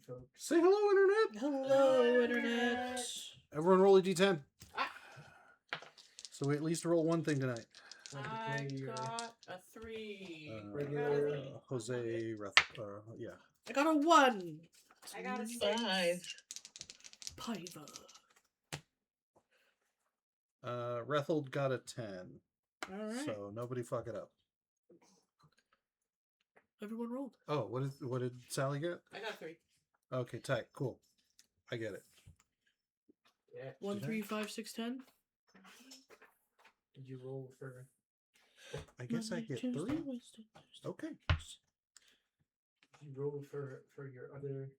folks. Say hello, Internet. Hello, Internet. Everyone roll a d10. Ah. So we at least roll one thing tonight. I got a 3. Regular. Jose, yeah. I got a 1. I got a 6. 5. Paiva. Rethold got a 10. All right. So nobody fuck it up. Everyone rolled. Oh, what did Sally get? I got 3. Okay, tight, cool. I get it. Yeah. 1, 3, 5, 6, 10. Did you roll for? I guess I get 3. Okay. Did you roll for your other?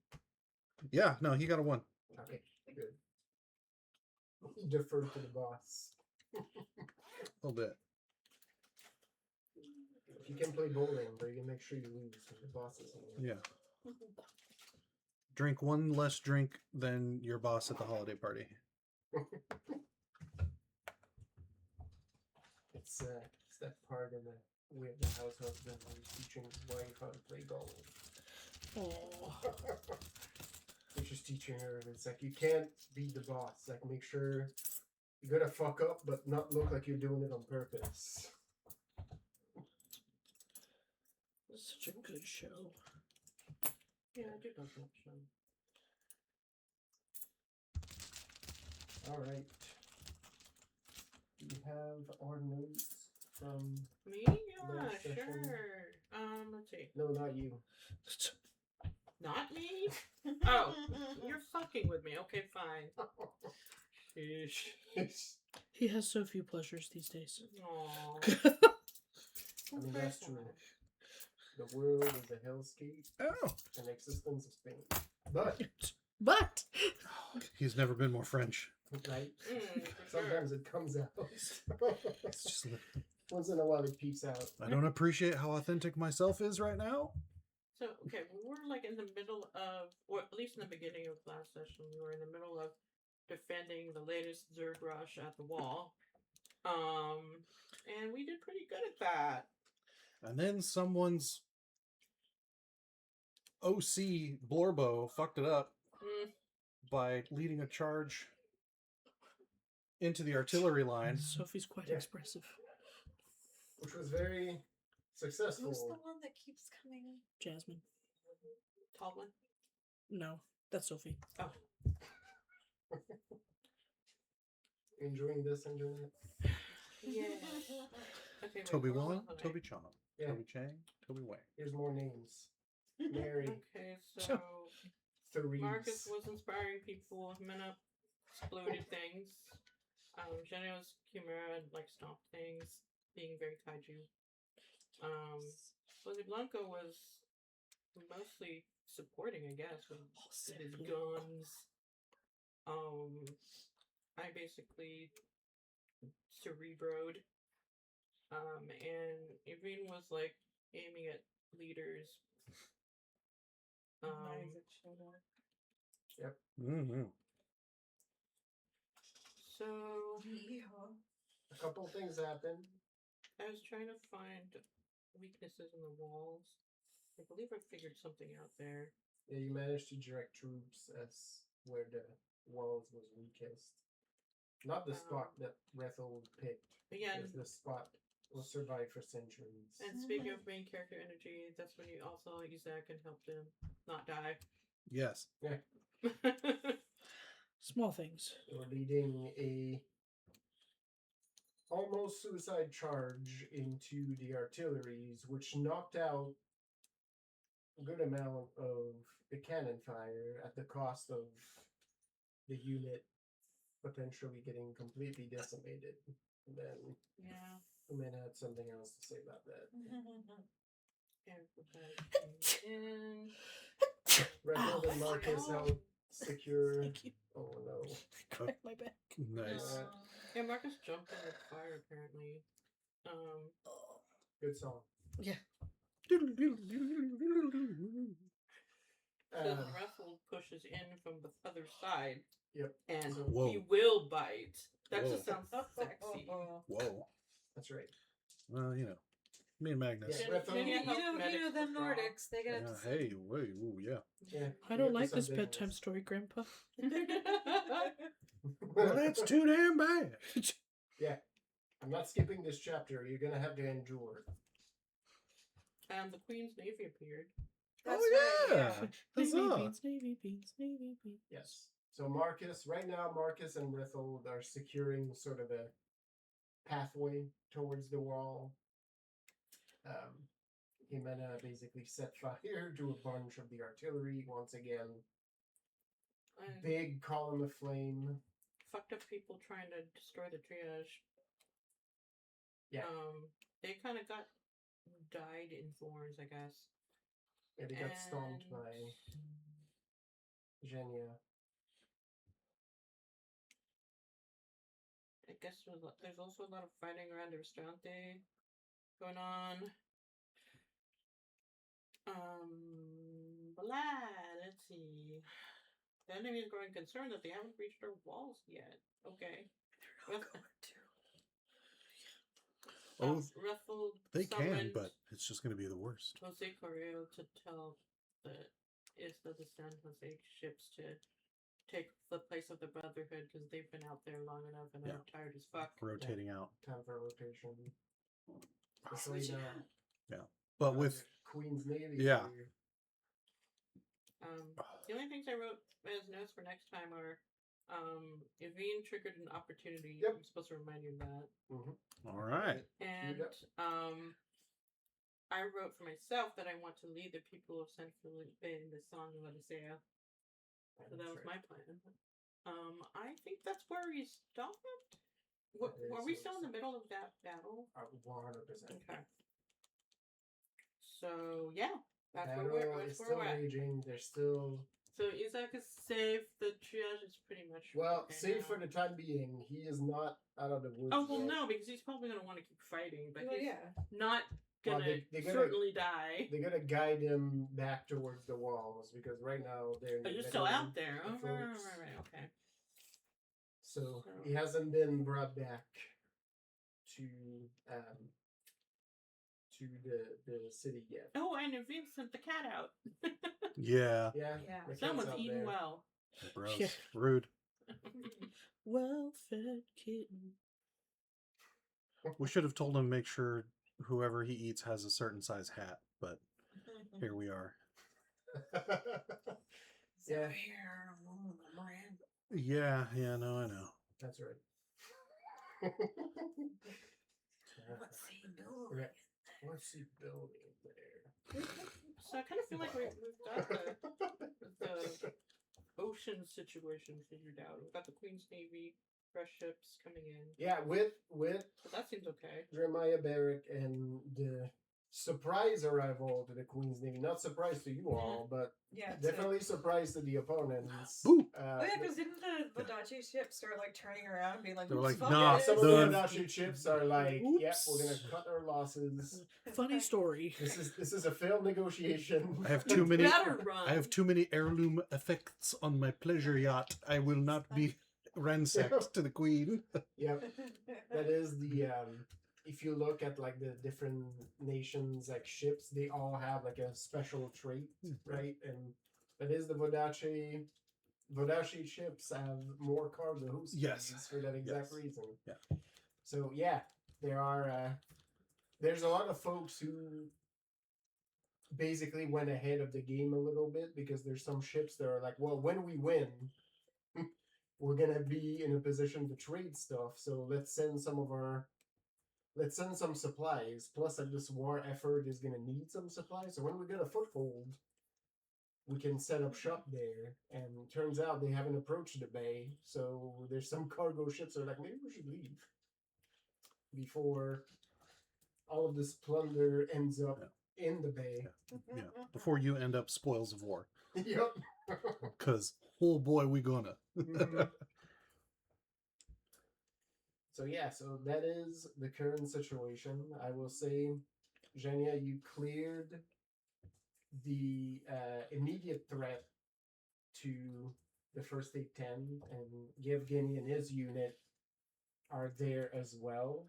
Yeah, no, he got a 1. Okay, good. Defer to the boss. A little bit. If you can play bowling, but you can make sure you lose when the boss is in there. Yeah. Drink one less drink than your boss at the holiday party. It's that part of the house husband who's teaching his wife how to play golf. Oh. He's just teaching her, and it's like you can't beat the boss. Like make sure you're gonna fuck up, but not look like you're doing it on purpose. Such a good show. Yeah, I do love that show. All right. We have our notes from. Me? Yeah, Last session. sure. Let's see. No, not you. Not me? Oh, you're fucking with me. Okay, fine. Sheesh. He has so few pleasures these days. Aww. I mean, that's true. The world is a hellscape, Oh. an existence of pain. But, He's never been more French. right? For sure. Sometimes it comes out. It's just, Once in a while it peeps out. I don't appreciate how authentic myself is right now. So, okay, we're like in the middle of, or at least in the beginning of last session, we were in the middle of defending the latest Zerg rush at the wall. And we did pretty good at that. And then someone's OC Blorbo fucked it up by leading a charge into the artillery line. Sophie's quite Yeah. expressive. Which was very successful. Who's the one that keeps coming? Jasmine. Tall one. No, that's Sophie. Oh. Enjoying this, enjoying it. Yeah. Okay, Toby wait, hold Wong, on, hold on. Toby Chong, Yeah. Toby Chang, Toby Wang. Here's more names. Mary. Okay, so Therese. Marcus was inspiring people. Mena exploded things. Genio's Chimera like stomped things, being very kaiju. Jose Blanco was mostly supporting, I guess, with his guns. I basically cerebroed. And Irene was like aiming at leaders. Yep. Mm-hmm. So A couple things happened. I was trying to find weaknesses in the walls. I believe I figured something out there. Yeah, you managed to direct troops as where the walls was weakest. Not the spot that Rethel picked. But yeah, Because the spot will survive for centuries. and speaking of main character energy, that's when you also use that can help them not die. Yes. Small things. We're leading a almost suicide charge into the artilleries, which knocked out a good amount of the cannon fire at the cost of the unit potentially getting completely decimated. And then Yeah. the man had something else to say about that. And Redfield and Marcus helped secure. Thank you. Oh no. Crack my back. Nice. yeah, Marcus jumped in the fire apparently. Good song. Yeah. So Russell pushes in from the other side. Yep. And Whoa. he will bite. That Whoa. just sounds sexy. Whoa. That's right. Well, you know. Me and Magnus. Yeah, Jen- Rethel- Jenny You helped know medics them withdraw. Nordics. They Yeah, got. hey, wait, ooh, yeah. Yeah, I we don't got like the this Sunday bedtime ones. story, Grandpa. Well, that's too damn bad. Yeah, I'm not skipping this chapter. You're gonna have to endure. And the Queen's Navy appeared. That's Oh, right, yeah. Navy Huzzah. beans, Navy beans, Navy beans. Yes. So Marcus, right now, Marcus and Rithel are securing sort of a pathway towards the wall. Jimena basically set fire to a bunch of the artillery once again. And Big column of flame. fucked up people trying to destroy the triage. Yeah. They kind of died in thorns, I guess. Yeah, they got stomped And- by Genia. I guess there's also a lot of fighting around the Restaurante going on. Let's see. The enemy is growing concerned that they haven't reached our walls yet. Okay. Oh, Ruffled they can, summoned but it's just going to be the worst. Jose Correo to tell the Isla de San Jose ships to take the place of the Brotherhood because they've been out there long enough and Yeah. are tired as fuck. Rotating out. Time for rotation. Especially now. But with Queen's Navy. Yeah. here. The only things I wrote as notes for next time are Evine triggered an opportunity. Yep. I'm supposed to remind you of that. all right. And Yep. I wrote for myself that I want to lead the people of San Felipe in the song of Odisea. So that was my plan. I think that's where we stopped. Were we still in the middle of that battle? 100%. Okay. So yeah, that's Battle where is we're still at. raging. They're still So Isaac is safe. The triage is pretty much well, okay safe now. for the time being. He is not out of the woods. Oh well, yet. no, because he's probably gonna want to keep fighting, but Well, he's yeah. not Well, gonna they gotta- certainly die. They're gonna guide him back towards the walls because right now they're. in But the you're still middle out there. of Oh, folks. right, okay. So So- he hasn't been brought back to the city yet. Oh, and Evine sent the cat out. Yeah. Yeah, Yeah. the cat's Someone's out eating there. well. Gross. Yeah. Rude. Well-fed kitten. We should have told him make sure whoever he eats has a certain size hat, but here we are. Yeah. Yeah, no, I know. That's right. What's he doing? Yeah. What's he building there? So I kind of feel like we've got the ocean situation figured out. We've got the Queen's Navy, fresh ships coming in. Yeah, with So that seems okay. Jeremiah Barrick and the surprise arrival to the Queen's Navy. Not surprise to you all, but Yeah. definitely surprise to the opponents. Boo! Oh yeah, because didn't the Vodachi ship start like turning around and being like, They're "Oops, like, fuck nah, it." some of the Done. Vodachi ships are like, yep, we're gonna Oops. cut our losses. Funny story. This is a failed negotiation. I have too many Better run. I have too many heirloom effects on my pleasure yacht. I will not be ransacked to the queen. Yep, that is the if you look at like the different nations like ships, they all have like a special trait, right? And that is the Vodachi. Vodachi ships have more cargo space Yes. for that exact Yes. reason. Yeah. So yeah, there are there's a lot of folks who basically went ahead of the game a little bit because there's some ships that are like, well, when we win, we're gonna be in a position to trade stuff. So let's send some supplies. Plus, like this war effort is gonna need some supplies. So when we get a foothold, we can set up shop there. And turns out they haven't approached the bay, so there's some cargo ships that are like, maybe we should leave before all of this plunder ends up in the bay. Yeah. Before you end up spoils of war. Yep. Because, oh boy, we gonna. Mhm. So yeah, so that is the current situation. I will say, Zhenya, you cleared the immediate threat to the first aid 10, and Yevgeny and his unit are there as well.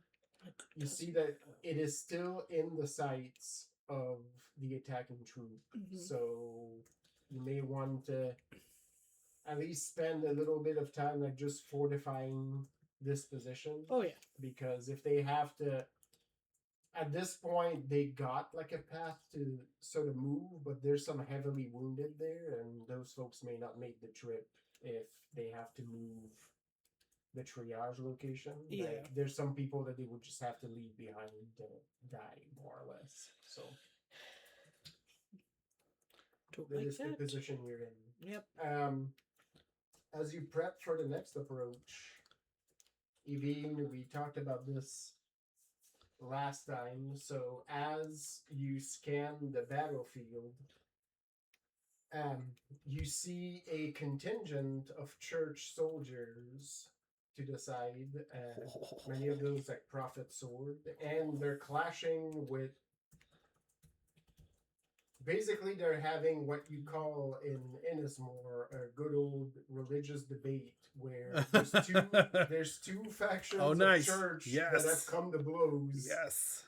you see that it is still in the sights of the attacking troop. Mhm. So you may want to at least spend a little bit of time like just fortifying this position. Oh yeah. Because if they have to, at this point they got like a path to sort of move, but there's some heavily wounded there, and those folks may not make the trip if they have to move the triage location. Yeah. Like, there's some people that they would just have to leave behind to die, more or less. So Don't that like is the that. position you're in. Yep. As you prep for the next approach, Evine, we talked about this last time. So as you scan the battlefield, you see a contingent of church soldiers to the side. Many of those like prophet sword, and they're clashing with. Basically, they're having what you call in Innismore a good old religious debate where there's two factions Oh, of nice. church Yes. that have come to blows. Yes.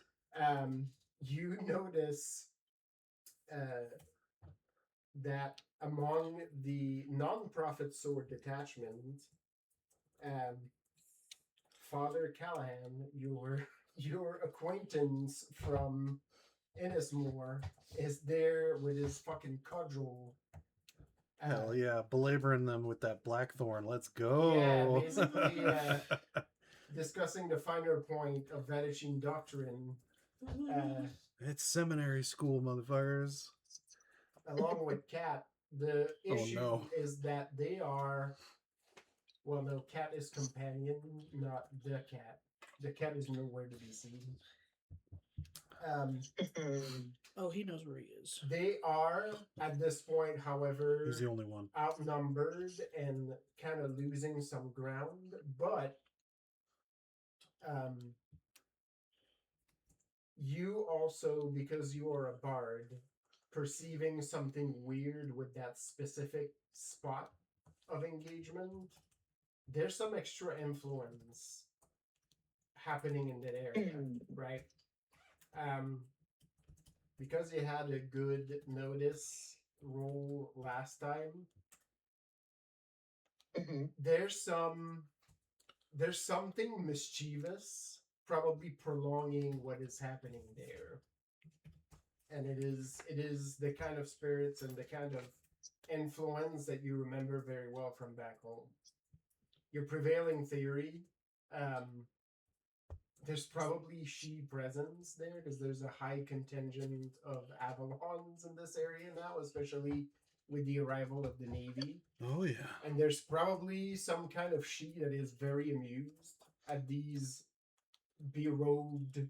You notice that among the non-profit sword detachment, Father Callahan, your acquaintance from Innismore, is there with his fucking cudgel. Hell yeah, belaboring them with that blackthorn. Let's go. Yeah, basically discussing the finer point of Vadicine doctrine. It's seminary school, motherfuckers. Along with Cat, the issue no. is that they are. Well, no, Cat is companion, not the cat. The cat is nowhere to be seen. Oh, he knows where he is. They are, at this point, however, He's the only one. outnumbered and kind of losing some ground, but you also, because you are a bard, perceiving something weird with that specific spot of engagement, there's some extra influence happening in that area, right? Because you had a good notice roll last time, there's something mischievous, probably prolonging what is happening there. And it is the kind of spirits and the kind of influence that you remember very well from back home. Your prevailing theory, there's probably she presence there because there's a high contingent of Avalons in this area now, especially with the arrival of the Navy. Oh yeah. And there's probably some kind of she that is very amused at these berobed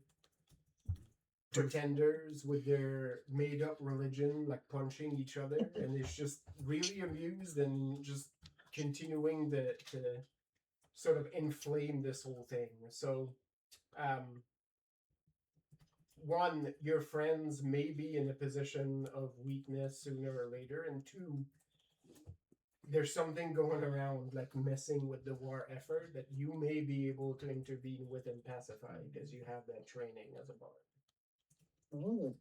pretenders with their made-up religion, like punching each other, and it's just really amused and just continuing to sort of inflame this whole thing. So, one, your friends may be in a position of weakness sooner or later, and two, there's something going around like messing with the war effort that you may be able to intervene with and pacify because you have that training as a bard. Ooh.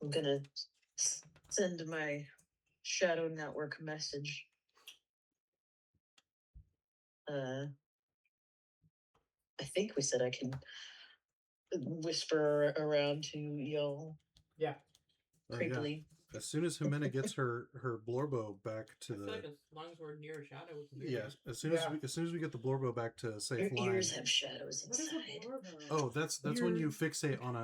I'm gonna send my shadow network message. I think we said I can whisper around to y'all. Yeah. Yeah. Creepily. As soon as Jimena gets her Blorbo back to I feel the like as long as we're near a shadow, we can hear yeah, it. as soon as we get the Blorbo back to safe Your line. ears have shadows What is inside. a blorbo? Oh, that's when you fixate on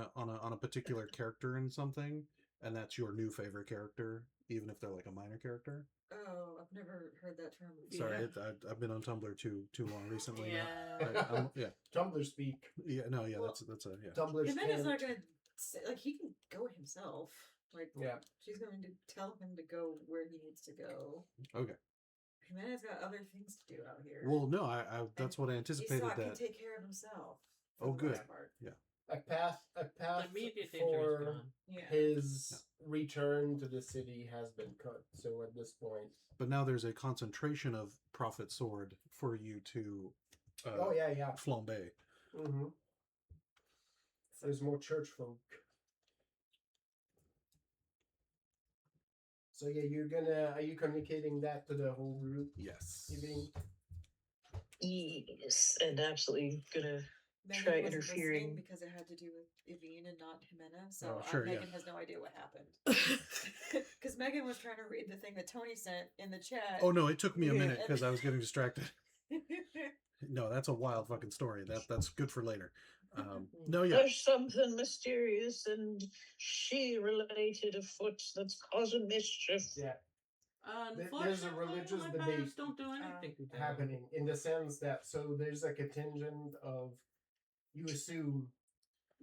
a particular character in something, and that's your new favorite character, even if they're like a minor character. Oh, I've never heard that term before. Sorry, I've been on Tumblr too long recently. Yeah. Yeah. Tumblr speak. Yeah. No. Yeah. Well, that's a yeah. Tumblr And then it's speak. not gonna say, like, he can go himself. Like, Yeah. she's going to tell him to go where he needs to go. Okay. Jimenez got other things to do out here. Well, no, I that's what I He anticipated still can that. take care of himself. Oh, for the good. most part. Yeah. a path The immediate danger is for gone. Yeah. his return to the city has been cut. So at this point, But now there's a concentration of Prophet Sword for you to oh yeah. flambe. Mm-hmm. There's more church folk. So yeah, are you communicating that to the whole group? Yes. You mean? Yes, and absolutely gonna Megan try wasn't listening interfering. because it had to do with Evine and not Jimena. So Oh, sure, yeah. Megan has no idea what happened. Because Megan was trying to read the thing that Tony sent in the chat. Oh no, it took me a Yeah. minute because I was getting distracted. No, that's a wild fucking story. That's good for later. No, yeah. There's something mysterious and she related afoot that's causing mischief. Yeah. There's a Unfortunately, religious my debate parents don't do anything to them. happening in the sense that there's a contingent of, you assume,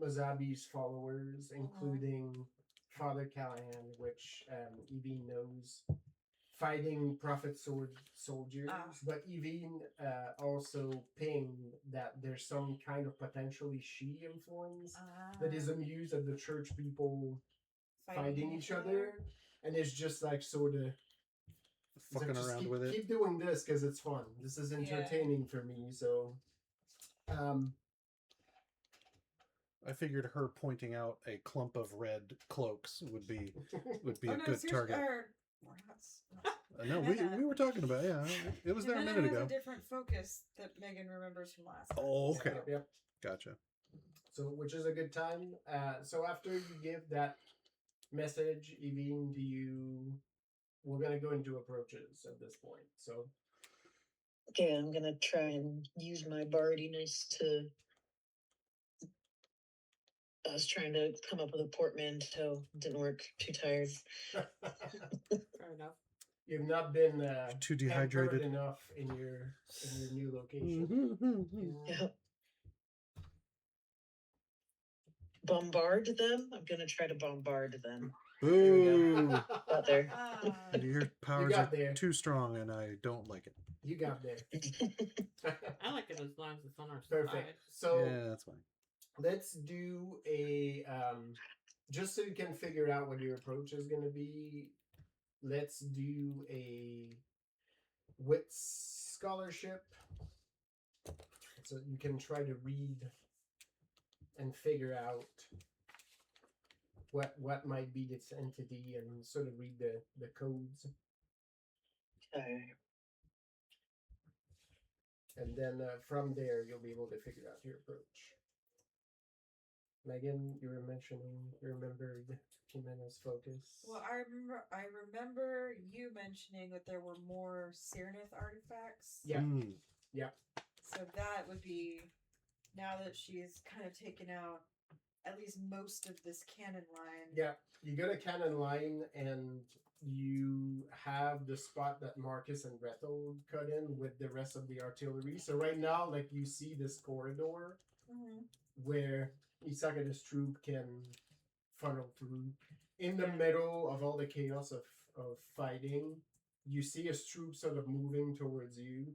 Mazabi's followers, including Father Callahan, which Evine knows, fighting Prophet soldiers. But Evine also pinged that there's some kind of potentially Shi influence that is amused at the church people fighting each other. And it's just like sort of Fucking around with it. Keep doing this because it's fun. This is entertaining for me. So, I figured her pointing out a clump of red cloaks would be a good seriously, target. We're not. No, we were talking about it was there a minute has ago. a different focus that Megan remembers from last time. Oh, okay. Yep. Gotcha. So, which is a good time. So after you give that message, Evine, we're gonna go into approaches at this point. So, Okay, I'm gonna try and use my bardiness to. I was trying to come up with a portmanteau. Didn't work. Too tired. Fair enough. you've not been Too pampered dehydrated. enough in your new location. Yeah. Bombard them. I'm gonna try to bombard them. Boo! Out there. Your powers got are there. too strong, and I don't like it. You got there. I like it as long as it's on our Perfect. side. So Yeah, that's fine. let's do a just so you can figure out what your approach is going to be. Let's do a wits scholarship, so you can try to read and figure out what might be this entity and sort of read the codes. Okay. And then from there, you'll be able to figure out your approach. Megan, you remembered Jimena's focus. Well, I remember you mentioning that there were more Cyrnith artifacts. Yeah. Yeah. So that would be, now that she's kind of taken out at least most of this cannon line. Yeah, you got a cannon line, and you have the spot that Marcus and Gretel cut in with the rest of the artillery. So right now, like, you see this corridor where Isaga's troop can funnel through. In the middle of all the chaos of fighting, you see his troop sort of moving towards you,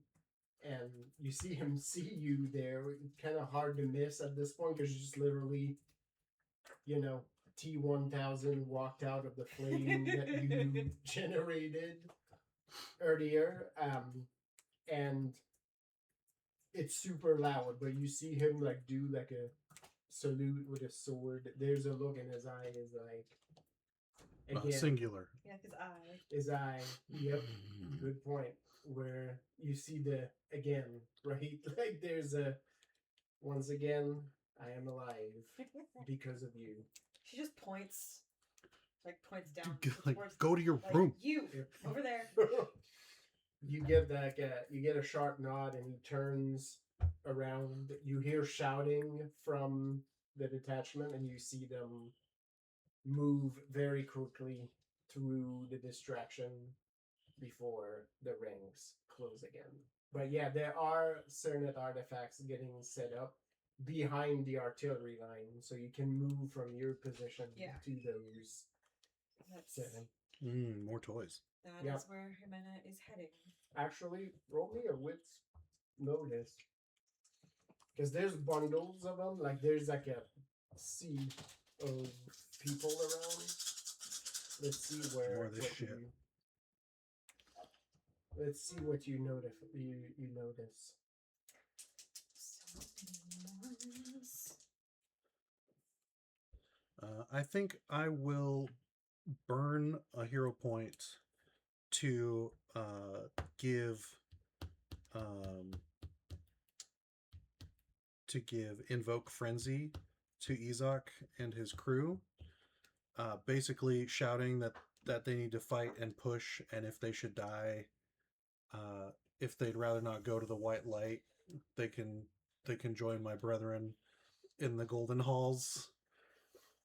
and you see him see you there. It's kind of hard to miss at this point because you just literally, T-1000 walked out of the flame that you generated earlier, and it's super loud, but you see him do a salute with a sword. There's a look in his eye, is again, Singular. Yeah, his eye. Yep, good point. Where you see again, right? Like there's once again, I am alive because of you. She just points down. towards, Go to your room. You over there. You get you get a sharp nod, and he turns around. You hear shouting from the detachment, and you see them move very quickly through the distraction before the rings close again. But yeah, there are certain artifacts getting set up behind the artillery line, so you can move from your position to those. More toys. That is where Jimena is heading. Actually, roll me a wits notice. Because there's bundles of them. Like, there's sea of people around. Let's see where. More of this what shit. Let's see what you notice. You notice. I think I will burn a hero point to give invoke frenzy to Izak and his crew, basically shouting that they need to fight and push, and if they should die, if they'd rather not go to the white light, they can join my brethren in the golden halls.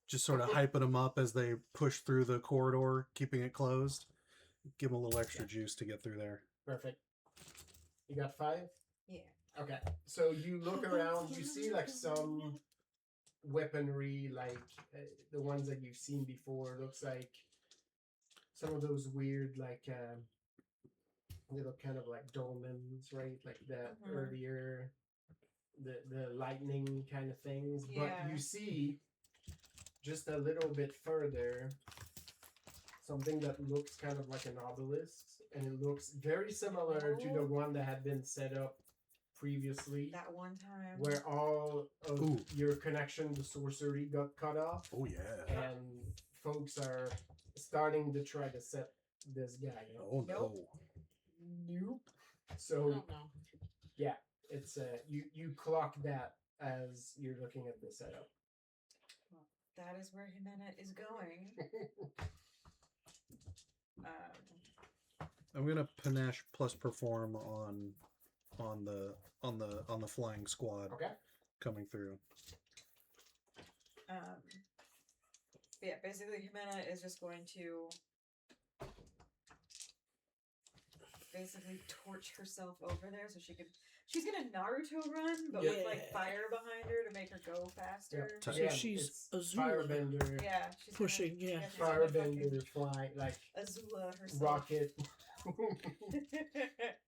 Just sort of hyping them up as they push through the corridor, keeping it closed. Give them a little extra juice to get through there. Perfect. You got 5? Yeah. Okay. So you look around, you see like some weaponry, like the ones that you've seen before. Looks like some of those weird, like, they look kind of like dolmens, right? Like that earlier, the lightning kind of things. Yeah. But you see just a little bit further something that looks kind of like an obelisk, and it looks very similar to the one that had been set up previously, That one time. where all of your connection to sorcery got cut off. Oh yeah. And folks are starting to try to set this guy up. Oh no. Nope. I So don't know. yeah, it's you clock that as you're looking at the setup. Well, that is where Jimena is going. I'm gonna panache plus perform on the flying squad Okay. coming through. Yeah, basically Jimena is just going to basically torch herself over there so she's gonna Naruto run, but with like Yeah. fire behind her to make her go faster. So So she's it's Azula. firebender, Yeah, she's Pushing, gonna, yeah. she's gonna fucking firebender, fly like Azula herself. rocket.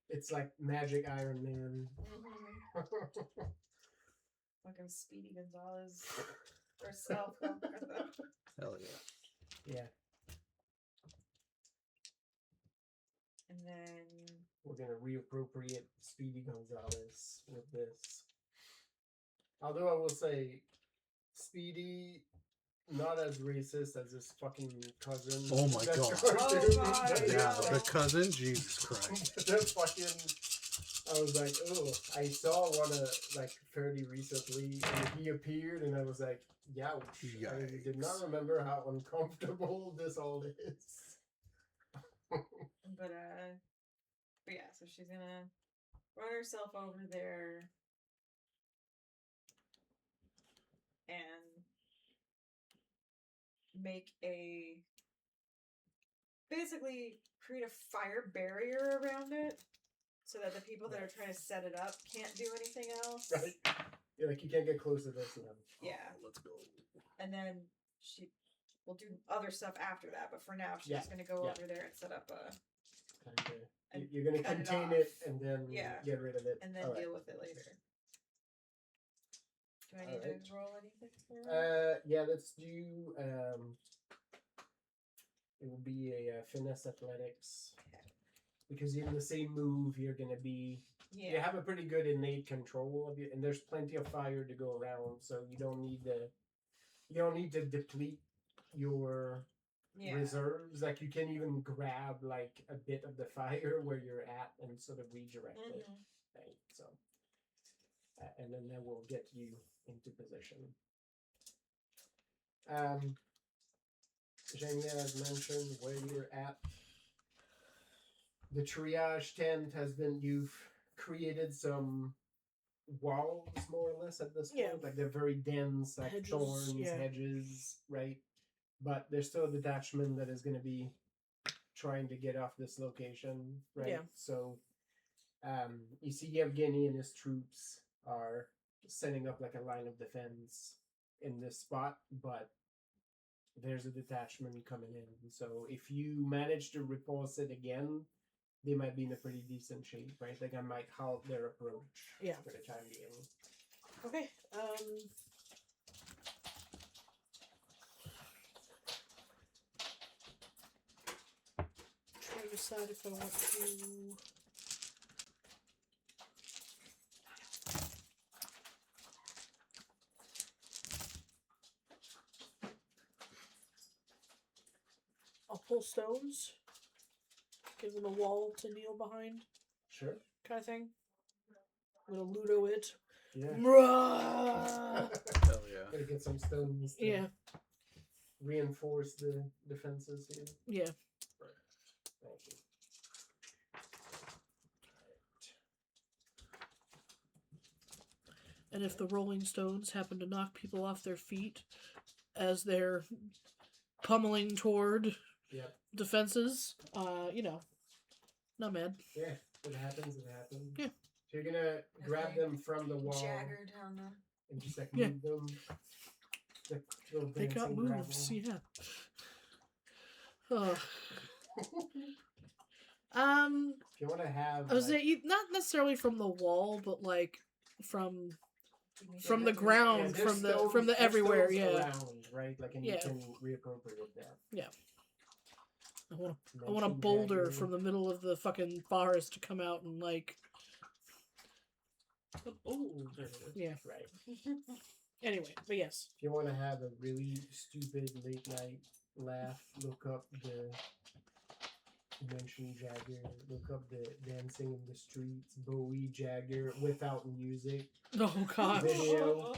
It's like magic Iron Man. Fucking Speedy Gonzalez herself. Hell yeah. Yeah, And then we're gonna reappropriate Speedy Gonzalez with this. Although I will say, Speedy not as racist as his fucking cousin. Oh my That God. cartoon. Oh God, Yeah, no. the cousin, Jesus Christ. The fucking. I was like, oh, I saw one like fairly recently, and he appeared, and I was like, youch. I did not Yikes. remember how uncomfortable this all is. But yeah, so she's gonna run herself over there and basically create a fire barrier around it so that the people that are trying to set it up can't do anything else. Right? Yeah, like you can't get close to this now. Yeah. Let's go. And then she will do other stuff after that, but for now she's just gonna go over there and set up And You're gonna cut it contain off. it and then Yeah. get rid of it. and then All right. deal with it later. Do I need Alright. to roll anything for it? Yeah, let's do. It will be a finesse athletics, because in the same move you're gonna be. You have a pretty good innate control of it, and there's plenty of fire to go around, so you don't need to deplete your reserves. Like you can even grab like a bit of the fire where you're at and sort of redirect it. Mhm. Right. So, and then that will get you into position. Jamie has mentioned where you're at. The triage tent has been. You've created some walls, more or less, at this point. Yeah. Like they're very dense, like Hedges, thorns, yeah. hedges, right? But there's still a detachment that is going to be trying to get off this location, right? Yeah. So, you see Yevgeny and his troops are setting up like a line of defense in this spot, but there's a detachment coming in. So if you manage to repulse it again, they might be in a pretty decent shape, right? Like I might halt their approach Yeah. for the time being. Okay. decide if I want to. I'll pull stones. Give them a wall to kneel behind, Sure. kind of thing. I'm gonna Ludo it. Yeah. Bruh! Hell yeah. Gotta get some stones to Yeah, reinforce the defenses here. yeah. Thank you. And if the Rolling Stones happen to knock people off their feet as they're pummeling toward Yep. defenses, not mad. Yeah. It happens. It happens. Yeah. So you're gonna grab them from the wall Jagger down the. and just like Yeah. move them. Like little They got dancing moves, gravel. yeah. If you want to have, I was like, saying not necessarily from the wall, but like from yeah, the there- ground, there's from the stones- there's everywhere, stones yeah. around, right? Like, and Yeah. you can reappropriate that. I want a Mention boulder Jagger. from the middle of the fucking forest to come out and like. Oh, there it is. Yeah. Right. Anyway, but yes. If you want to have a really stupid late night laugh, look up the mention Jagger. Look up the Dancing in the Streets Bowie Jagger without music Oh god. video.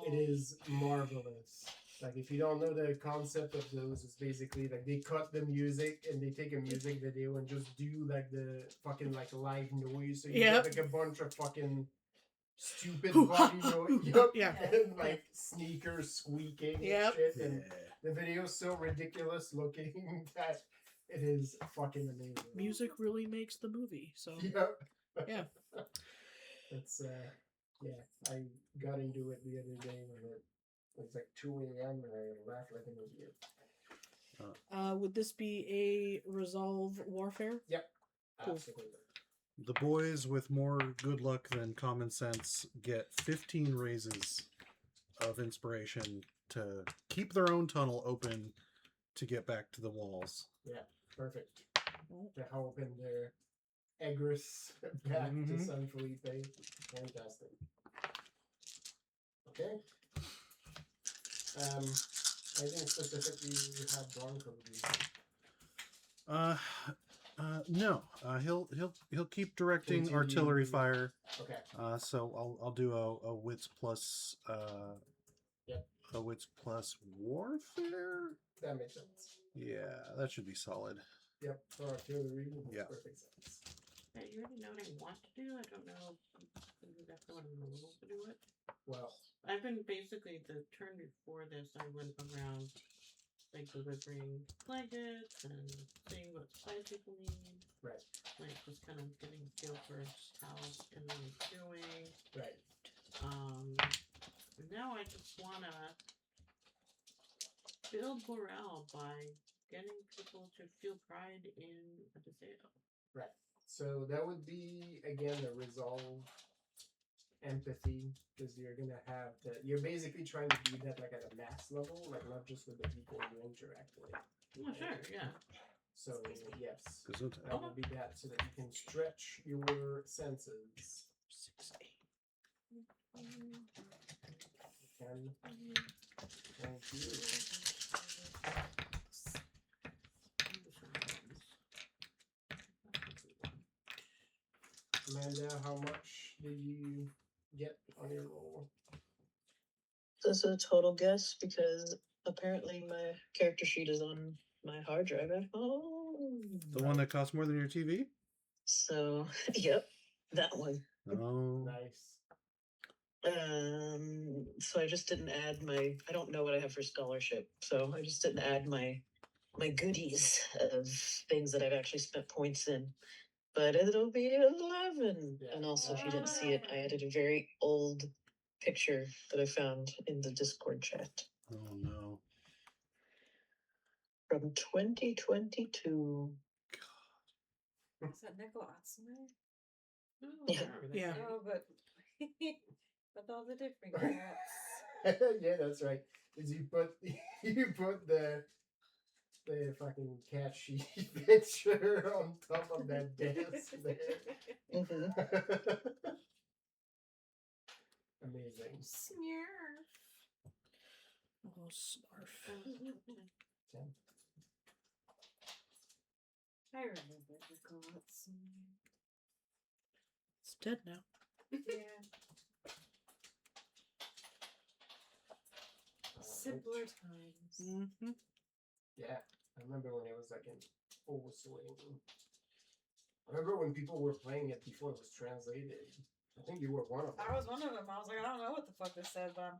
It is marvelous. Like, if you don't know the concept of those, it's basically like they cut the music and they take a music video and just do like the fucking like live noise. So you Yep. get like a bunch of fucking stupid Hoo, body ha, noise. hoo, Yup. yeah. And like sneakers squeaking Yep. and shit. Yeah. And the video's so ridiculous looking that it is fucking amazing. Music really makes the movie. So Yep. Yeah. It's yeah, I got into it the other day when it was like 2 a.m. and I laughed like an idiot. would this be a resolve warfare? Cool. Absolutely. The boys with more good luck than common sense get 15 raises of inspiration to keep their own tunnel open to get back to the walls. Perfect. To help in their egress back to Mhm. San Felipe. Fantastic. Okay. Anything specifically you have Bronco do? No. He'll keep directing Continue. artillery fire. Okay. So I'll do a wits plus Yep. a wits plus warfare. That makes sense. Yeah, that should be solid. Yep. For artillery, makes Yeah. perfect sense. Yeah, you already know what I want to do. I don't know exactly what I'm able to do it. Well, I've been basically the turn before this. I went around like delivering blankets and seeing what supplies people need. right. Like just kind of getting a feel for how everyone's doing. Right. Now I just wanna build morale by getting people to feel pride in a DeSeo. Right. So that would be again the resolve empathy, because you're gonna have that. You're basically trying to do that like at a mass level, like not just with the people you interact with. Well, sure, yeah. So yes, Gesundheit. that would be that, so that you can stretch your senses. 6-8. 10, 22. Amanda, how much did you get on your roll? This is a total guess because apparently my character sheet is on my hard drive at home. The one that costs more than your TV? So, yep, that one. Oh. Nice. So I just didn't add I don't know what I have for scholarship, so I just didn't add my goodies of things that I've actually spent points in. But it'll be 11. Yeah. And also, if you didn't see it, I added a very old picture that I found in the Discord chat Oh no. from 2022. Is that Nickel Otsumer? Ooh, Yeah. Yeah. Oh, but with all the different cats. Yeah, that's right. Is you put the the fucking cat sheet picture on top of that desk there. Mhm. Amazing. Smurf. Oh, snarf. I remember the gods. It's dead now. Yeah. Simpler times. Mm-hmm. Yeah, I remember when it was like in full swing. I remember when people were playing it before it was translated. I think you were one of them. I was one of them. I was like, I don't know what the fuck this said, but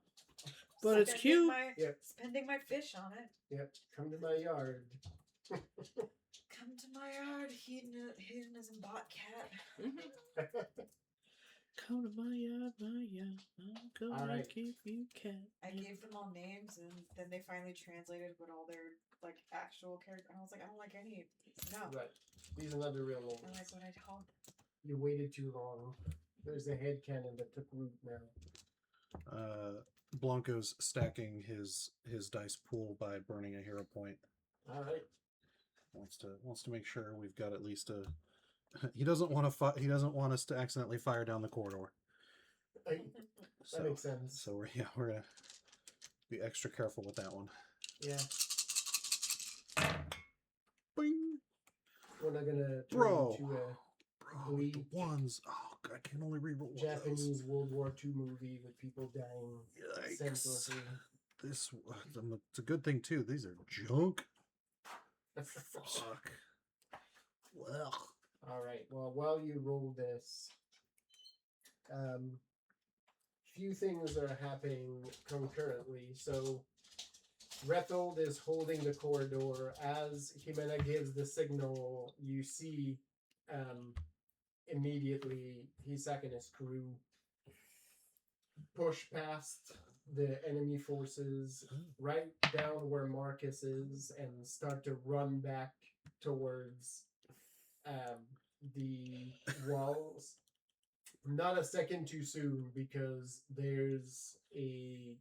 But it's cute. Yep. Spending my fish on it. Yep. Come to my yard. Come to my yard, hidden as a bot cat. Come to my yard, I'm gonna Alright. give you cat. I gave them all names, and then they finally translated what all their like actual character. And I was like, I don't like any of these. No, Right. These are not the real names. I like what I told. You waited too long. There's a headcanon that took root now. Blanco's stacking his dice pool by burning a hero point. Alright. Wants to make sure we've got at least a. He doesn't want to. He doesn't want us to accidentally fire down the corridor. That makes sense. So we're gonna be extra careful with that one. Yeah. Bing! We're not gonna turn Bro. into a Bro, the ones. Oh, God, I can only reroll one of those. Japanese World War II movie with people dying Yikes. senselessly. This it's a good thing too. These are junk. Fuck. Well. Alright, well, while you roll this, few things are happening concurrently. So, Rethold is holding the corridor. As Jimena gives the signal, you see immediately Isak and his crew push past the enemy forces right down where Marcus is and start to run back towards the walls. Not a second too soon, because there's a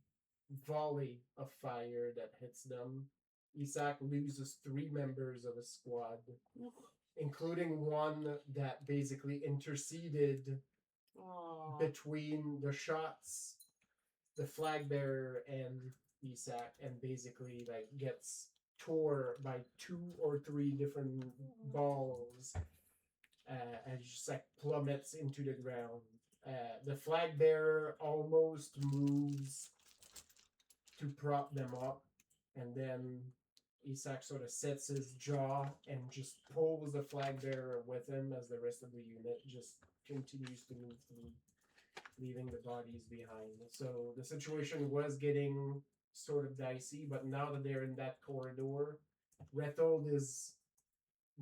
volley of fire that hits them. Isak loses 3 members of his squad, including one that basically interceded Aww. between the shots, the flag bearer and Isak, and basically like gets tore by 2 or 3 different balls and just like plummets into the ground. The flag bearer almost moves to prop them up, and then Isak sort of sets his jaw and just pulls the flag bearer with him as the rest of the unit just continues to move through, leaving the bodies behind. So the situation was getting sort of dicey, but now that they're in that corridor, Rethold is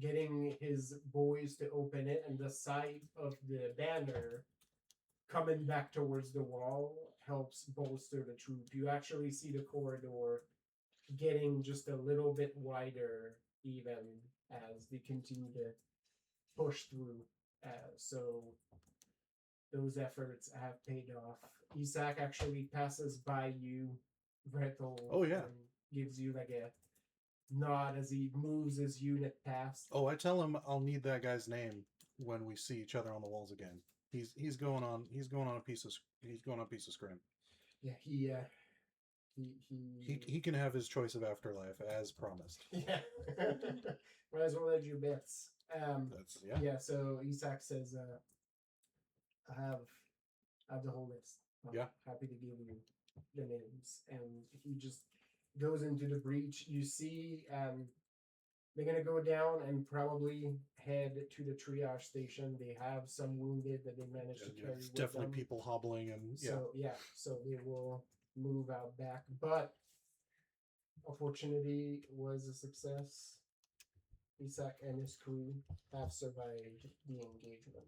getting his boys to open it, and the sight of the banner coming back towards the wall helps bolster the troop. You actually see the corridor getting just a little bit wider even as they continue to push through. So those efforts have paid off. Isak actually passes by you, Rethold. Oh, yeah. And gives you like a nod as he moves his unit past. Oh, I tell him I'll need that guy's name when we see each other on the walls again. He's going on a piece of scrim. Yeah, He can have his choice of afterlife as promised. yeah. Might as well edge your bets. That's Yeah. So Isak says, I have the whole list. I'm Yeah. happy to give you the names, and he just goes into the breach. You see, they're gonna go down and probably head to the triage station. They have some wounded that they managed to carry. It's with definitely them. people hobbling and So so they will move out back. But opportunity was a success. Isak and his crew have survived the engagement.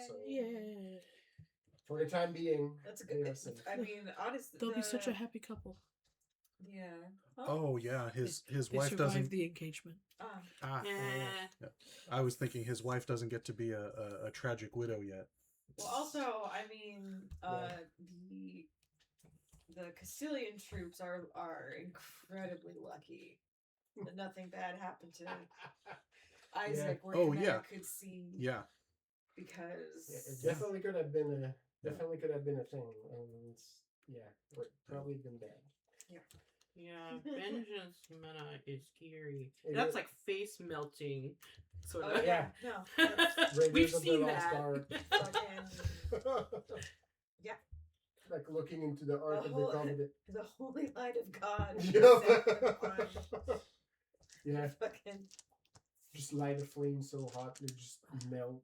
So Yeah. for the time being, That's a they good. are safe. I mean, honestly, They'll be such a happy couple. Yeah. Oh yeah, his They wife survived doesn't. the engagement. Yeah. I was thinking his wife doesn't get to be a tragic widow yet. Well, also, I mean, the Castilian troops are incredibly lucky that nothing bad happened to Isaac where Oh, Jimena yeah. could see Yeah. because It Yeah. definitely could have been a definitely could have been a thing, and but probably been bad. Yeah, Vengeance Mena is scary. It That's is. like face melting, sort oh of. yeah, no, that's Raiders We've of the seen Lost that. Ark. fucking Yeah. Like looking into the Ark of the whole- Covenant. the holy light of God. Yeah. Yeah. Fucking Just light a flame so hot they just melt.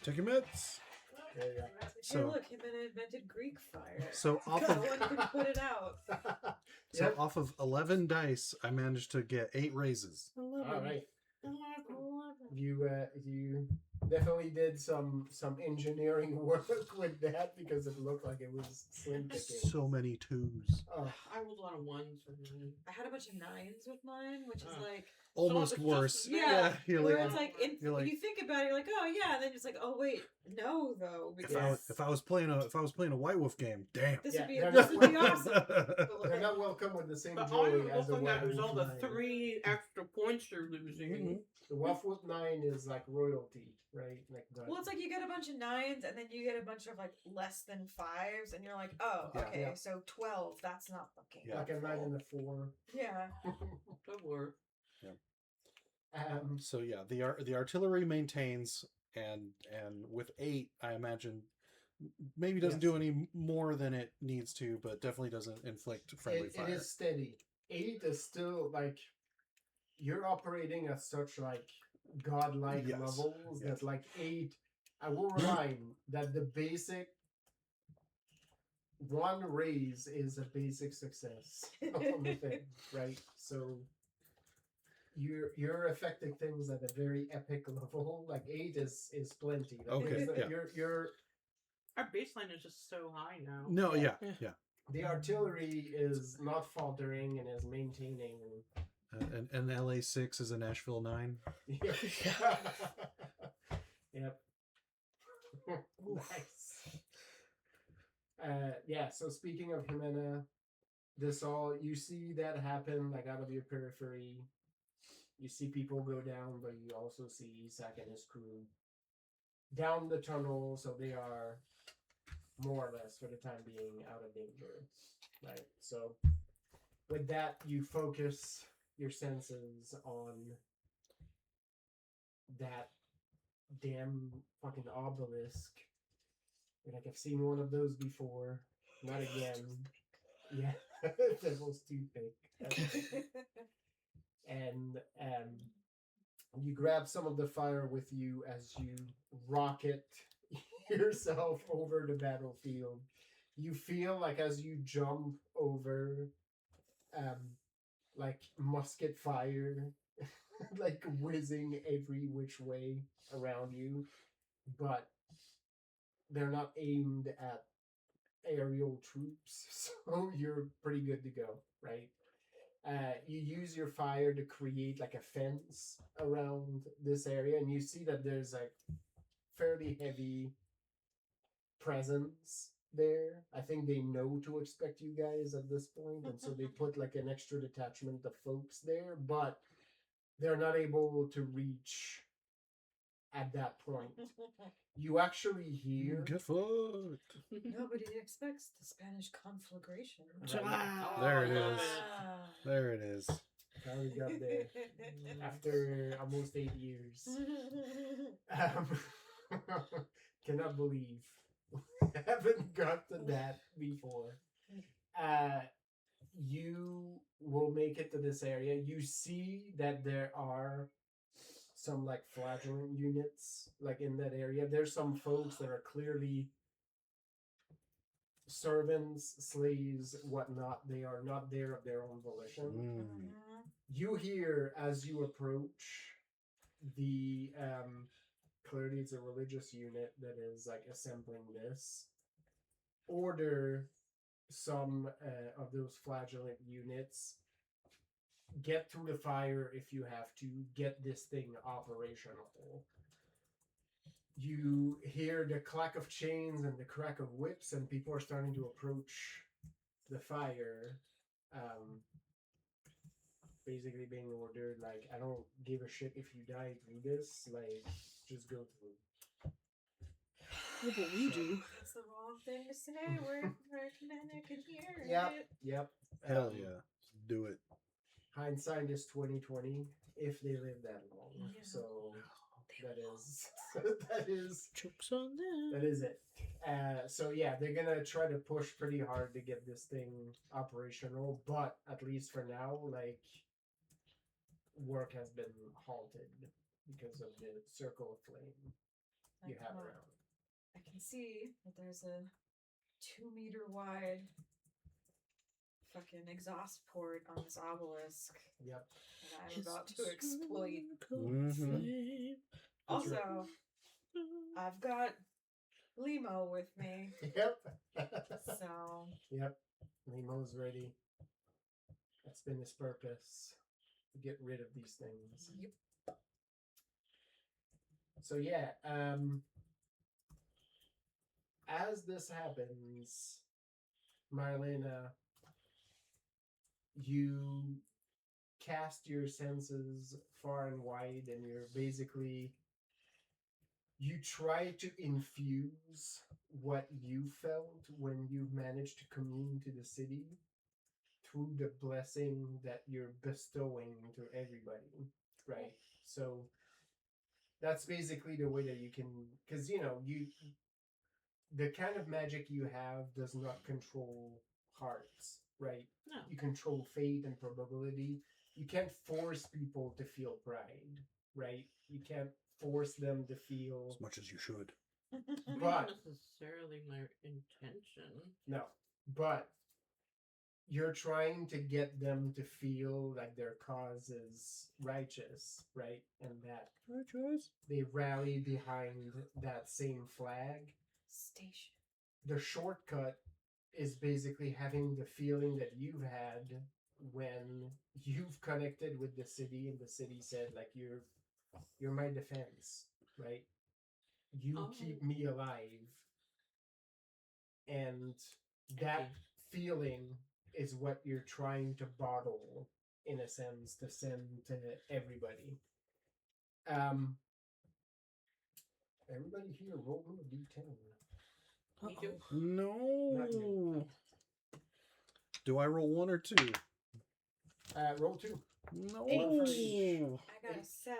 Take your meds. There you go. Hey, So- look, Jimena invented Greek fire. So off No of one can put it out. so Yep. off of 11 dice, I managed to get 8 raises. 11. All right. 11. You definitely did some engineering work with that because it looked like it was slim picking. So many 2s. Oh, I rolled a lot of ones for mine. I had a bunch of 9s with mine, which is Oh. like Almost it's worse. just- yeah, you're where like, it's like you're like- you think about it, you're like, oh yeah, and then it's like, oh wait, no though, because if I was playing a White Wolf game, damn. this Yeah, would be they're this not would be awesome. But they're like, not welcome with the same But all joy you're as the looking at is Wolf all the 9. 3 extra points you're losing. Mhm. The Wolfwood 9 is like royalty, right? Like the, well, it's like you get a bunch of 9s and then you get a bunch of like less than 5s, and you're like, oh, Yeah. okay, Yeah. so 12. That's not fucking Yeah. like a 9 and a 4. yeah. Good work. So yeah, the artillery maintains, and with 8, I imagine maybe doesn't do any more than it needs to, but definitely doesn't inflict friendly It fire. is steady. 8 is still like you're operating at such like godlike Yes. levels Yeah. that like 8. I will remind that the basic one raise is a basic success on the thing, right? So you're affecting things at a very epic level. Like 8 is plenty. Like, Okay, it's like yeah. you're Our baseline is just so high now. No, yeah. the artillery is not faltering and is maintaining. And LA6 is a Nashville 9. Yep. Yep. Nice. Yeah. So speaking of Jimena, you see that happen like out of your periphery. You see people go down, but you also see Isak and his crew down the tunnel, so they are more or less for the time being out of danger. Right. So with that, you focus your senses on that damn fucking obelisk. You're like, I've seen one of those before. Not again. Yeah. Devil's toothpick. And you grab some of the fire with you as you rocket yourself over the battlefield. You feel like as you jump over like musket fire like whizzing every which way around you, but they're not aimed at aerial troops, so you're pretty good to go, right? You use your fire to create like a fence around this area, and you see that there's like fairly heavy presence there. I think they know to expect you guys at this point, and so they put like an extra detachment of folks there, but they're not able to reach at that point. You actually hear Get fucked. Nobody expects the Spanish conflagration. Ah. There it love is. Ah. There it is. how we got there after almost 8 years. Um, cannot believe we haven't got to that before. You will make it to this area. You see that there are some like flagellant units like in that area. There's some folks that are clearly servants, slaves, whatnot. They are not there of their own volition. Mm. You hear as you approach the clearly it's a religious unit that is like assembling this. Order some of those flagellant units. Get through the fire if you have to. Get this thing operational. You hear the clack of chains and the crack of whips, and people are starting to approach the fire, basically being ordered like, I don't give a shit if you die through this, like just go through. Yeah, but we do. That's the wrong thing to say. We're Ecumenic in here. Yep. Hell Um, yeah. Do it. Hindsight is 2020 if they live that long. Yeah. So that is that is Jokes on them. that is it. So yeah, they're gonna try to push pretty hard to get this thing operational, but at least for now, like work has been halted because of the circle of flame you have Well, around. I can see that there's a 2-meter wide fucking exhaust port on this obelisk Yep. that I'm about to exploit. Flame. That's right. Also, I've got Limo with me, Yep. so Yep. Nemo's ready. That's been his purpose. To get rid of these things. yep. So yeah, as this happens, Marlena, you cast your senses far and wide, and you're basically you try to infuse what you felt when you managed to commune to the city through the blessing that you're bestowing to everybody, right? So that's basically the way that you can, because you know the kind of magic you have does not control hearts, right? No. You control fate and probability. You can't force people to feel pride, right? You can't force them to feel. As much as you should. Not But necessarily my intention. no, but you're trying to get them to feel like their cause is righteous, right? And that they rally behind that same flag. Station. The shortcut is basically having the feeling that you've had when you've connected with the city and the city said like you're my defense, right? You keep me alive. And that feeling is what you're trying to bottle in a sense to send to everybody. Everybody here roll me a d10. Me too. Not No. you. Do I roll 1 or 2? Roll 2. No. 8 for each. I got a 7.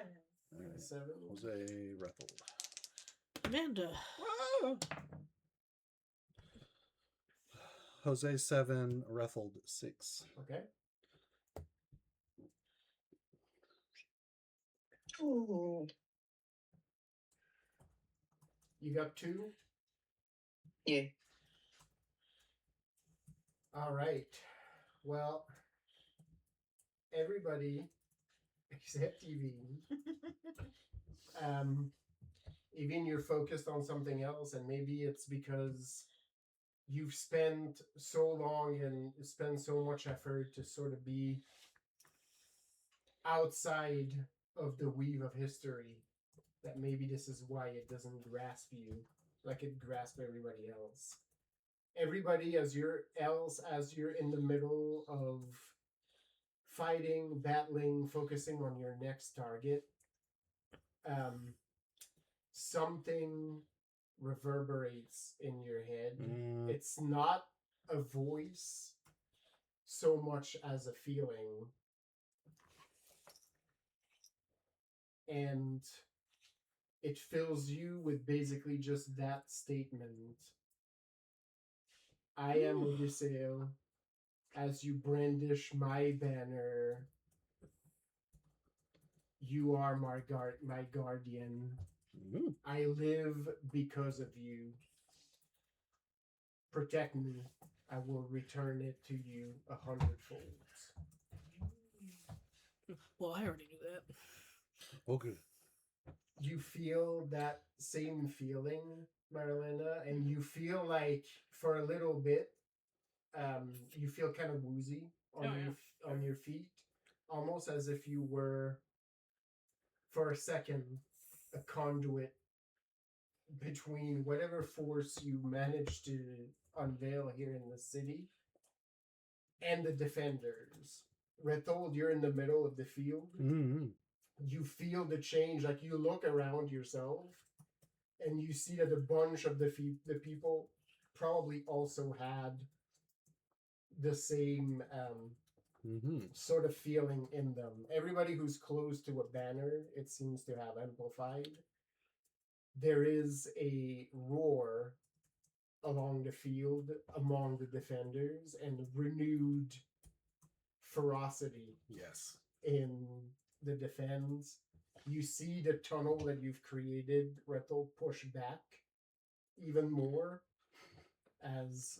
Alright. 7. Jose Rethel. Amanda. Jose 7, Rethel 6. Okay. Ooh. You got 2. Yeah. All right. Well, everybody except Evie. Even you're focused on something else, and maybe it's because you've spent so long and spent so much effort to sort of be outside of the weave of history that maybe this is why it doesn't grasp you like it grasps everybody else. Everybody as you're in the middle of fighting, battling, focusing on your next target, something reverberates in your head. It's not a voice so much as a feeling. And it fills you with basically just that statement. I am Odysseus. As you brandish my banner, you are my guardian. I live because of you. Protect me. I will return it to you 100-fold. Well, I already knew that. Okay. You feel that same feeling, Marilena, and you feel like for a little bit, you feel kind of woozy on your feet, almost as if you were, for a second, a conduit between whatever force you managed to unveil here in the city and the defenders. Retold, you're in the middle of the field. Mm-hmm. You feel the change. Like you look around yourself, and you see that a bunch of the people probably also had the same Mm-hmm. sort of feeling in them. Everybody who's close to a banner, it seems to have amplified. There is a roar along the field among the defenders and renewed ferocity Yes. in the defense. You see the tunnel that you've created, Rethel, push back even more as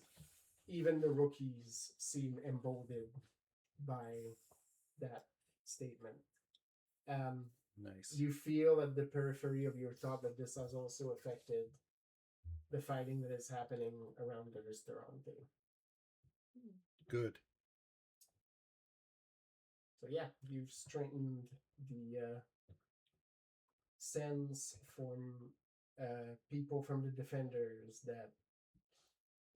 even the rookies seem emboldened by that statement. Nice. You feel at the periphery of your thought that this has also affected the fighting that is happening around the restaurant. Good. So yeah, you've strengthened the sense from people from the defenders that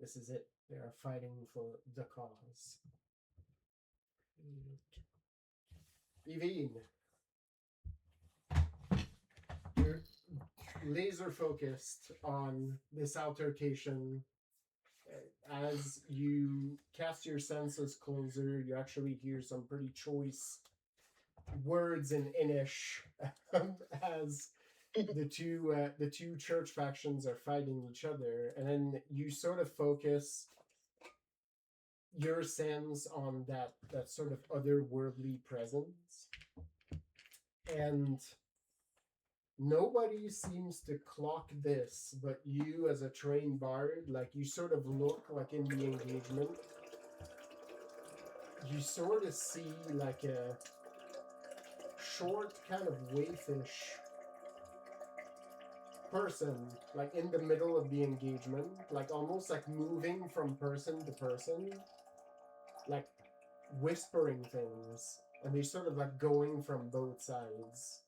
this is it. They are fighting for the cause. Evine, you're laser focused on this altercation. As you cast your senses closer, you actually hear some pretty choice words in Innish as the two church factions are fighting each other, and then you sort of focus your sense on that sort of otherworldly presence, and nobody seems to clock this, but you as a trained bard, like you sort of look like in the engagement, you sort of see like a short kind of waifish person, like in the middle of the engagement, like almost like moving from person to person, like whispering things, and they're sort of like going from both sides.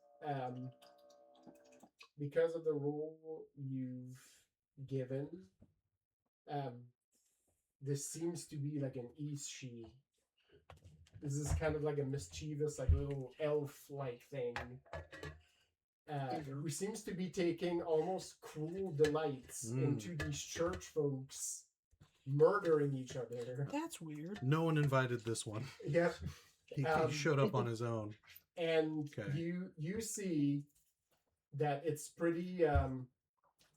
Because of the rule you've given, this seems to be like an Ishi. This is kind of like a mischievous, like little elf-like thing, who seems to be taking almost cruel delights into these church folks murdering each other. That's weird. No one invited this one. Yep. He showed up on his own. And Okay. you see that it's pretty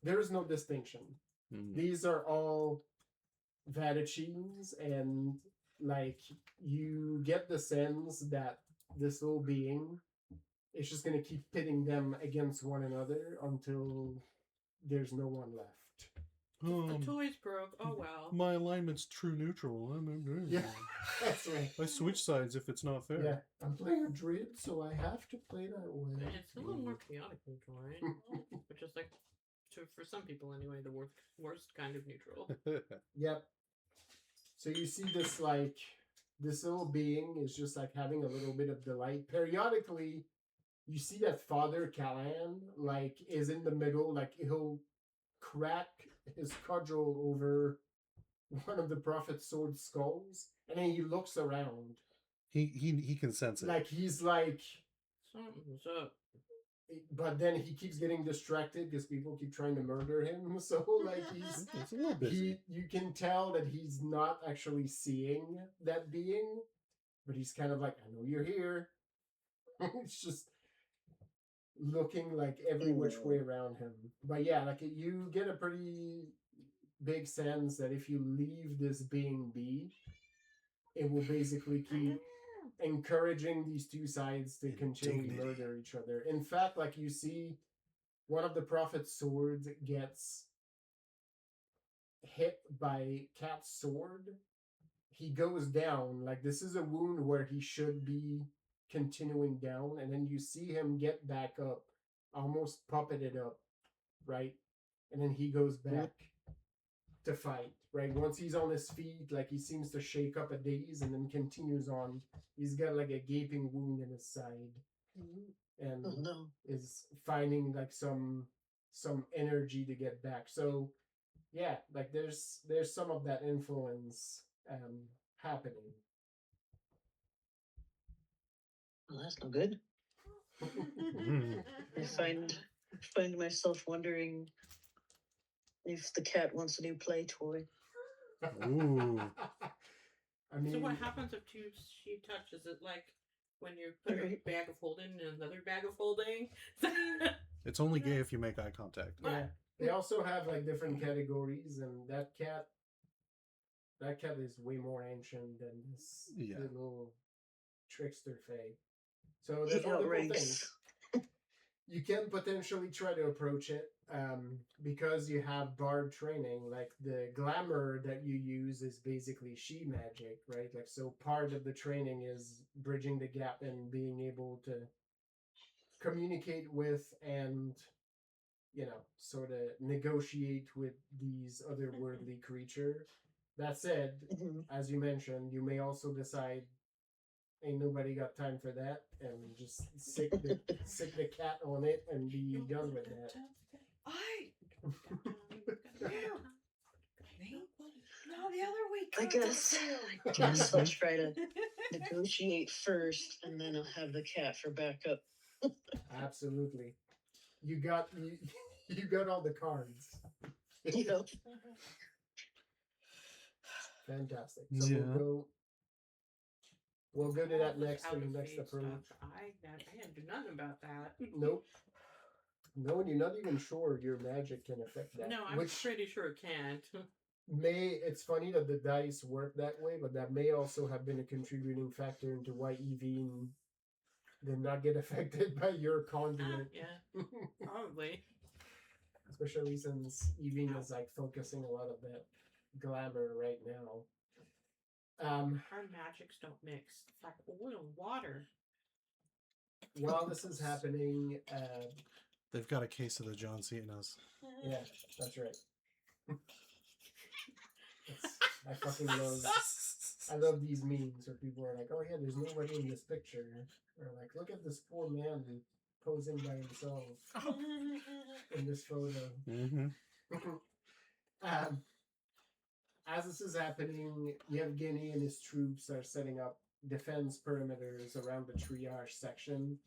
there is no distinction. These are all Vadachines, and like you get the sense that this little being is just gonna keep pitting them against one another until there's no one left. The toys broke. Oh well. My alignment's true neutral. Yeah, that's right. I switch sides if it's not fair. Yeah, I'm playing a druid, so I have to play that way. It's a little more chaotic neutral, right? Which is like, for some people anyway, the worst kind of neutral. Yep. So you see this like this little being is just like having a little bit of delight. Periodically, you see that Father Callahan like is in the middle, like he'll crack his cudgel over one of the prophet's sword skulls, and then he looks around. He can sense it. Like he's like, Something's up. but then he keeps getting distracted because people keep trying to murder him. So like he's It's a little busy. you can tell that he's not actually seeing that being, but he's kind of like, I know you're here. It's just looking like every which way around him. But yeah, like you get a pretty big sense that if you leave this being be, it will basically keep encouraging these two sides to continually murder each other. In fact, like you see one of the prophet's swords gets hit by Cat's sword. He goes down. Like this is a wound where he should be continuing down, and then you see him get back up, almost puppeted up, right? And then he goes back to fight, right? Once he's on his feet, like he seems to shake up a daze and then continues on. He's got like a gaping wound in his side, and is finding like some energy to get back. So yeah, like there's some of that influence happening. that's no good. I find myself wondering if the cat wants a new play toy. Ooh. I mean, So what happens if she touches it? Like when you put a Right. bag of holding in another bag of holding? It's only gay if you make eye contact. yeah, they also have like different categories, and that cat is way more ancient than this Yeah. little trickster fae. So He there's multiple things. outranks. You can potentially try to approach it because you have bard training. Like the glamour that you use is basically she magic, right? Like, so part of the training is bridging the gap and being able to communicate with and, you know, sort of negotiate with these otherworldly creature. That said, Mhm. as you mentioned, you may also decide ain't nobody got time for that, and just sick the cat on it and be done with that. I me? No, the other week. I guess I'll try to negotiate first, and then I'll have the cat for backup. Absolutely, you got all the cards. You know, Fantastic. So Yeah. we'll go to that next for Out your of next feed approach. stuff. I didn't do nothing about that. Nope. No, and you're not even sure your magic can affect that. No, I'm which pretty sure it can't. it's funny that the dice work that way, but that may also have been a contributing factor into why Evine did not get affected by your conduit. Yeah, probably. Especially since Evine is like focusing a lot of that glamour right now. Our magics don't mix. It's like oil and water. While this is happening, They've got a case of the John Cena's. yeah, that's right. I fucking love these memes where people are like, oh yeah, there's nobody in this picture. Or like, look at this poor man posing by himself in this photo. Mm-hmm. As this is happening, Yevgeny and his troops are setting up defense perimeters around the triage section.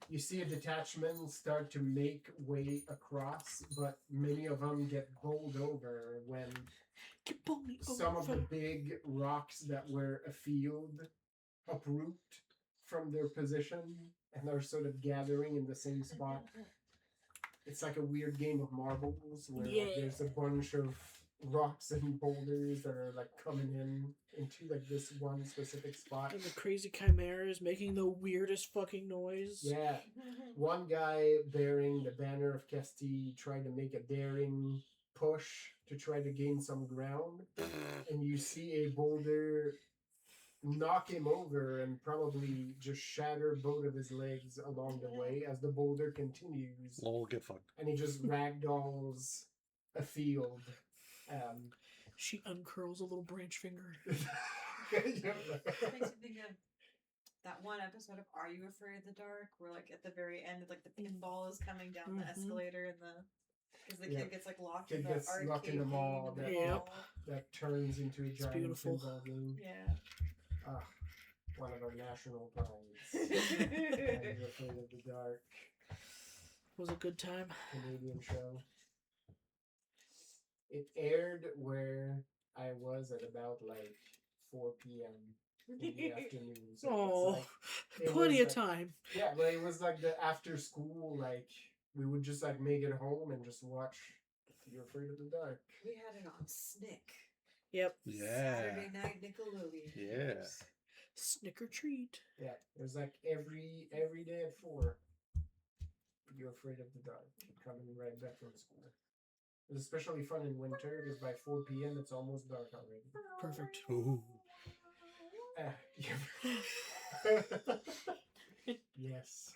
You see a detachment start to make way across, but many of them get bowled over when some of the big rocks that were a field uproot from their position and are sort of gathering in the same spot. It's like a weird game of marbles where like, there's a bunch of rocks and boulders that are like coming into like this one specific spot. And the crazy chimeras making the weirdest fucking noise. Yeah. One guy bearing the banner of Kesti tried to make a daring push to try to gain some ground, and you see a boulder knock him over and probably just shatter both of his legs along the way as the boulder continues. Lol, get fucked. And he just ragdolls a field. She uncurls a little branch finger. Makes me think of that one episode of Are You Afraid of the Dark, where like at the very end, like the pinball is coming down the escalator and because the kid gets like locked in the arcade locked in a mall game. that turns into a giant beautiful. pinball game. Yeah. One of our national prides. Are You Afraid of the Dark? Was a good time. Canadian show. It aired where I was at about like 4 p.m. in the afternoon. So Oh, it plenty was of time. Yeah, but it was like the after school, like we would just like make it home and just watch You're Afraid of the Dark. We had it on Snick. Yep. Yeah. Saturday night Nickelodeon. Yeah. Snicker treat. Yeah, it was like every day at 4. You're Afraid of the Dark. Coming right back from school. It was especially fun in winter because by 4 p.m. it's almost dark already. Perfect. Ooh. Yes.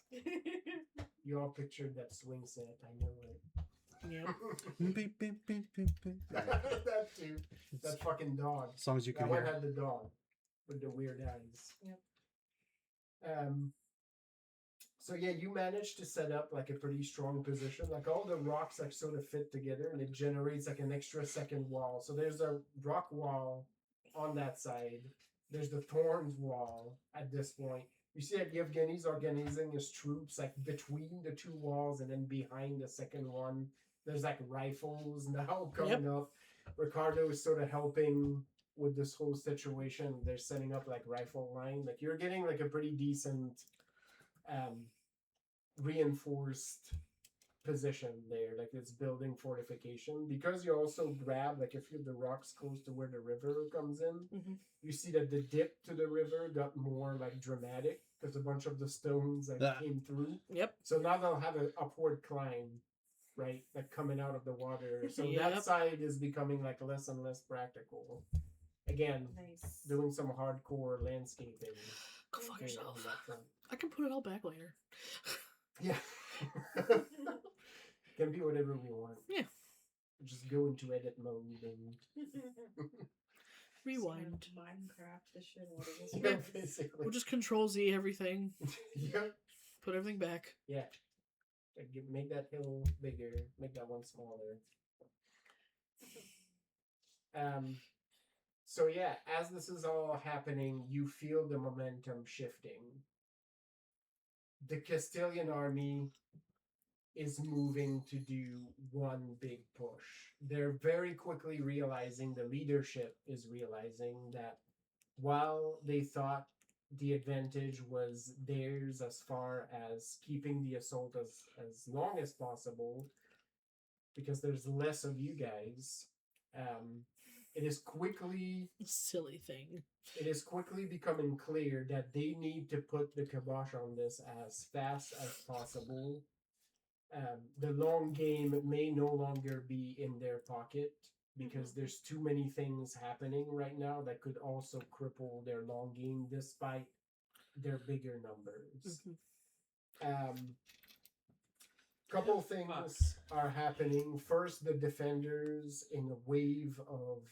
You all pictured that swing set. I know it. Yep. Beep, beep, beep, beep, beep. That too. That fucking dog. As long as you That can one hear. had the dog with the weird eyes. Yep. So yeah, you managed to set up like a pretty strong position. Like all the rocks like sort of fit together, and it generates like an extra second wall. So there's a rock wall on that side. There's the thorns wall at this point, You see that Yevgeny's organizing his troops like between the two walls and then behind the second one. There's like rifles now coming up. Ricardo is sort of helping with this whole situation. They're setting up like rifle line. Like you're getting like a pretty decent reinforced position there. Like it's building fortification. Because you also grab like if you have the rocks close to where the river comes in, you see that the dip to the river got more like dramatic because a bunch of the stones like came through. Yep. So now they'll have an upward climb, right? Like coming out of the water. So that side is becoming like less and less practical. Again, doing some hardcore landscaping. Go fuck yourself. On that front. I can put it all back later. Yeah. Can be whatever we want. Yeah. Just go into edit mode and rewind. Minecraft the shit out of this. yeah, basically. We'll just Control Z everything. Yep. Put everything back. Yeah. Make that hill bigger. Make that one smaller. So yeah, as this is all happening, you feel the momentum shifting. The Castilian army is moving to do one big push. They're very quickly realizing, the leadership is realizing that while they thought the advantage was theirs as far as keeping the assault as long as possible, because there's less of you guys, it is quickly silly thing. It is quickly becoming clear that they need to put the kibosh on this as fast as possible. The long game may no longer be in their pocket because there's too many things happening right now that could also cripple their long game despite their bigger numbers. Couple things are happening. First, the defenders in a wave of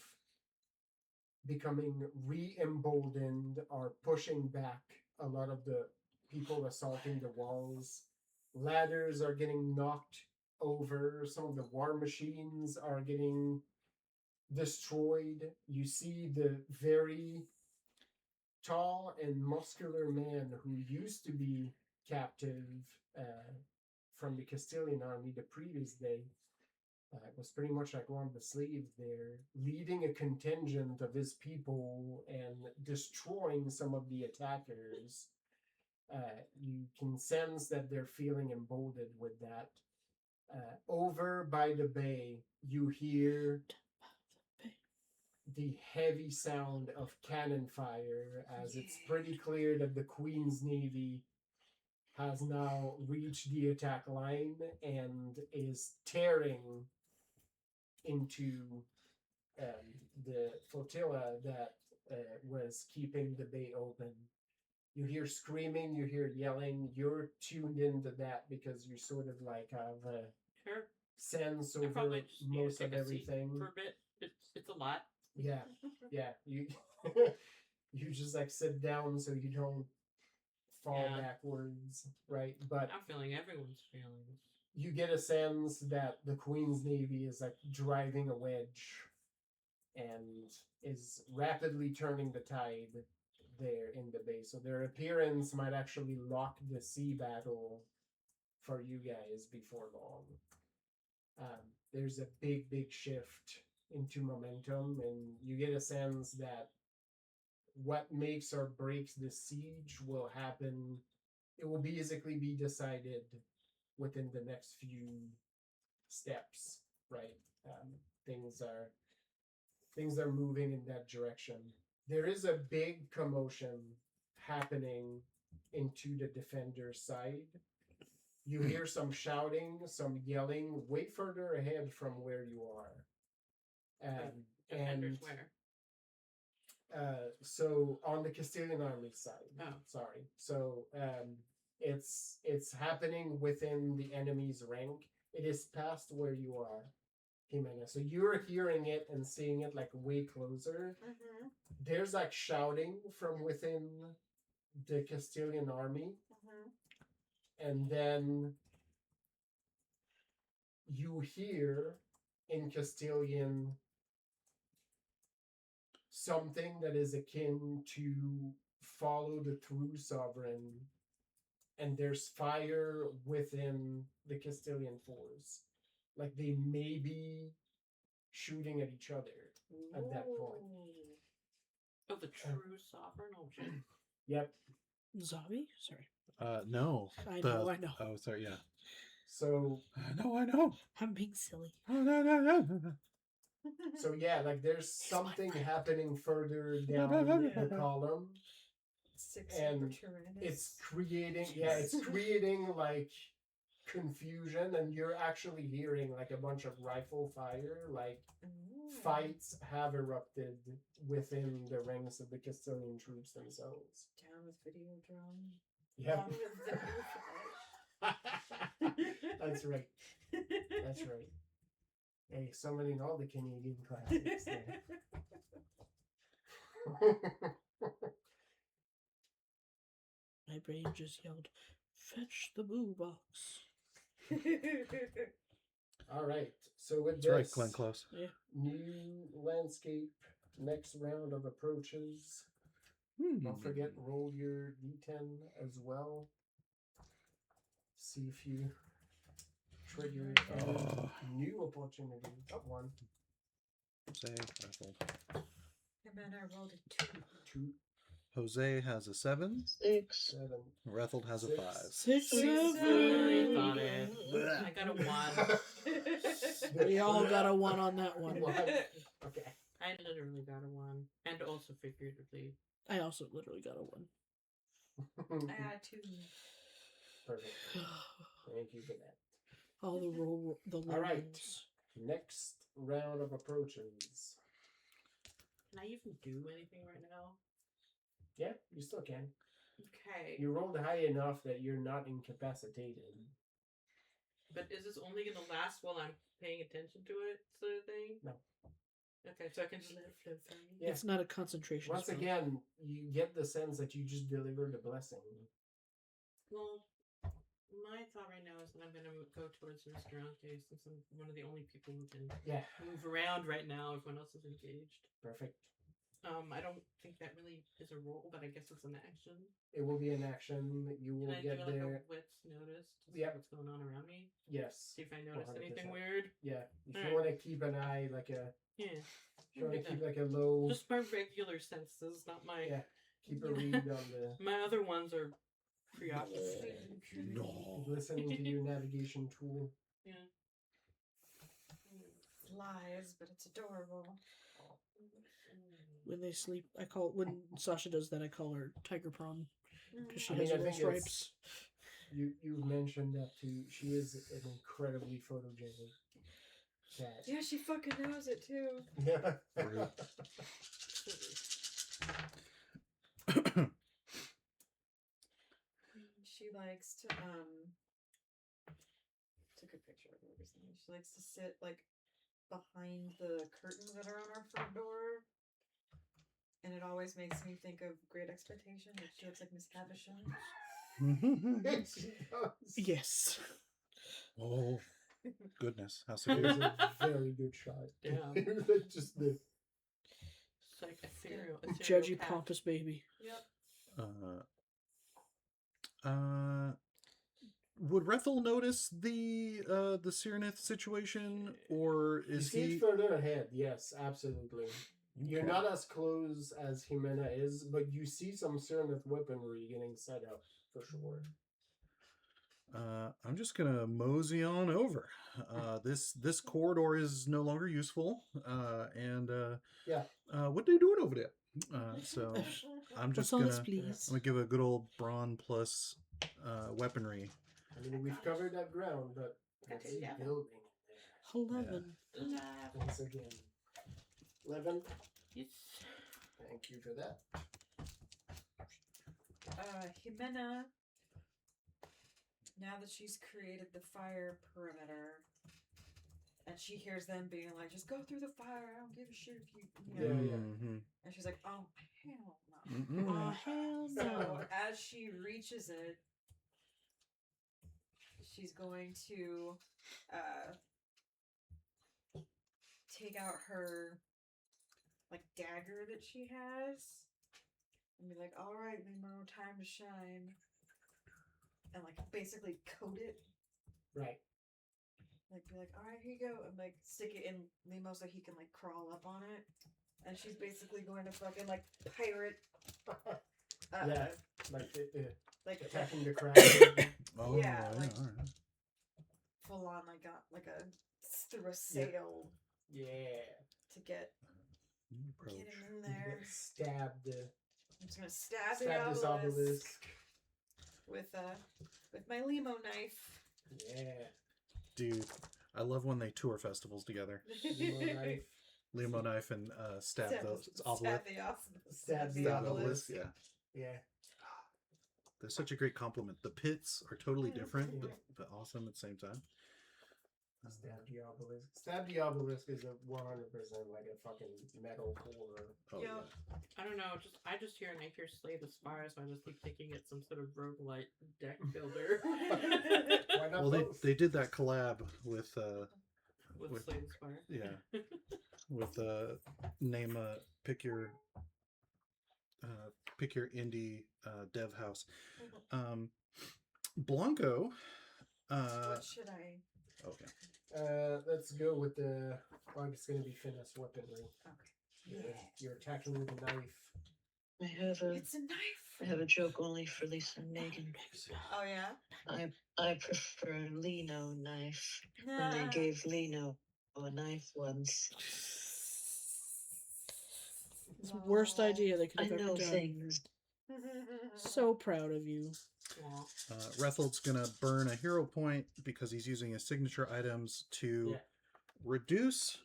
becoming re-emboldened are pushing back a lot of the people assaulting the walls. Ladders are getting knocked over. Some of the war machines are getting destroyed. You see the very tall and muscular man who used to be captive from the Castilian army the previous day. Was pretty much like one of the slaves there, leading a contingent of his people and destroying some of the attackers. You can sense that they're feeling emboldened with that. Over by the bay, you hear the heavy sound of cannon fire as it's pretty clear that the Queen's Navy has now reached the attack line and is tearing into the flotilla that was keeping the bay open. You hear screaming, you hear yelling. You're tuned into that because you sort of like have a sense over most of everything. For a bit, it's a lot. Yeah, yeah. You you just like sit down so you don't fall backwards, right? But I'm feeling everyone's feelings. You get a sense that the Queen's Navy is like driving a wedge and is rapidly turning the tide there in the bay. So their appearance might actually lock the sea battle for you guys before long. There's a big shift into momentum, and you get a sense that what makes or breaks the siege will happen. It will basically be decided within the next few steps, right? Things are moving in that direction. There is a big commotion happening into the defender side. You hear some shouting, some yelling way further ahead from where you are. Defenders where? So on the Castilian army side. Oh. Sorry. So it's happening within the enemy's rank. It is past where you are, Jimena. So you're hearing it and seeing it like way closer. There's like shouting from within the Castilian army. And then you hear in Castilian something that is akin to follow the true sovereign, and there's fire within the Castilian force. Like they may be shooting at each other at that point. Oh, the true sovereign object. Yep. Zombie? Sorry. No. I know. Oh, sorry. Yeah. So I know. I'm being silly. so yeah, like there's something happening further down the column. 6 And Super Tyrannus. It's creating like confusion, and you're actually hearing like a bunch of rifle fire, like fights have erupted within the ranks of the Castilian troops themselves. Down with Videodrome. Yeah. Down with Video That's right. That's right. Hey, summoning all the Canadian classics there. My brain just yelled, "Fetch the boo box." All right. So with That's right, this Glenn Close. new landscape, next round of approaches. Don't forget, roll your d10 as well. See if you trigger any new opportunity. Got one. Jose, Raffled. And then I rolled a 2. 2, Jose has a 7. 6. 7. Raffled has a 6. 5. 6, 7. I thought it. I got a 1. We all got a 1 on that one. Okay. I literally got a 1. And also figuratively. I also literally got a 1. I got a 2. Perfect. Thank you for that. All the roll, the All right. rolls. Next round of approaches. Can I even do anything right now? Yeah, you still can. Okay. You rolled high enough that you're not incapacitated. But is this only going to last while I'm paying attention to it, sort of thing? No. Okay, so I can just let it flow through me? Yeah. It's not a concentration Once spell. again, you get the sense that you just delivered a blessing. Well, my thought right now is that I'm going to go towards Mr. Ante since I'm one of the only people who can Yeah. move around right now. Everyone else is engaged. Perfect. I don't think that really is a roll, but I guess it's an action. It will be an action. You will Can I get do like there. a wits notice to see Yep. what's going on around me? Yes. See if I notice 100%. anything weird? Yeah. If you Alright. want to keep an eye, like a, Yeah. if you want to do keep that. like a low, Just my regular senses, not my... yeah, keep a read on the, My other ones are preoccupied. No. listening to your navigation tool. Yeah. Flies, but it's adorable. When they sleep, when Sasha does that, I call her Tiger Prawn. Because she I has mean, I little think it's- stripes. You've mentioned that too. She is an incredibly photogenic cat. Yeah, she fucking knows it too. Yeah. Rude. She likes to took a picture of her recently. She likes to sit like behind the curtains that are on our front door. And it always makes me think of Great Expectations. Like she looks like Miss Havisham. She does. Yes. Oh, goodness. How It severe. was a very good shot. Yeah. Just the It's like ethereal Judgy cat. pompous baby. Yep. Would Rethel notice the Cyrenith situation, or you is see he? it further ahead. Yes, absolutely. You're Okay. not as close as Jimena is, but you see some Cernith weaponry getting set up for sure. I'm just gonna mosey on over. This corridor is no longer useful, and Yeah. what are they doing over there? So I'm just What's all gonna this, please? I'm gonna give a good old brawn plus weaponry. I mean, we've covered that ground, but that's Okay, yeah. building in 11. there. Once again. 11. Yes. Thank you for that. Jimena, now that she's created the fire perimeter, and she hears them being like, just go through the fire, I don't give a shit if you know. Yeah. Mhm. And she's like, oh, hell no. Mm-mm. Oh, hell So no. as she reaches it, she's going to take out her like dagger that she has and be like, "All right, Limo, time to shine," and like basically coat it. Right. Like be like, "All right, here you go," and like stick it in Limo so he can like crawl up on it. And she's basically going to fucking like pirate. Yeah, like like attacking the crowd. Oh, Yeah, like- all right. full on like a through a sail Yeah. to get New approach. him in You there. get stabbed. I'm just gonna stab This the obelisk. obelisk with my Limo knife. Yeah. Dude, I love when they tour festivals together. Limo knife. Limo knife and stab the obelisk. Stab the Stab obelisk. yeah. Yeah. They're such a great compliment. The pits are totally different, Yeah. but awesome at the same time. Stab the obelisk. Stab the obelisk is a 100% like a fucking metal core. Oh, Yeah. yeah. I don't know. I just hear Slay the Spire, so I just keep thinking it's some sort of roguelite deck builder. Why not Well, both? they did that collab with with Slay the Spire. yeah, with name pick your indie dev house. Blanco. What should I? Okay. Let's go with the. Oh, it's gonna be finesse weaponry. Okay. You're attacking with a knife. It's a knife. I have a joke only for Lisa and Megan. Oh yeah. I prefer Lino knife. When they gave Lino a knife once. It's the worst idea they could I have ever know done. things. So proud of you. Rethold's gonna burn a hero point because he's using his signature items to reduce,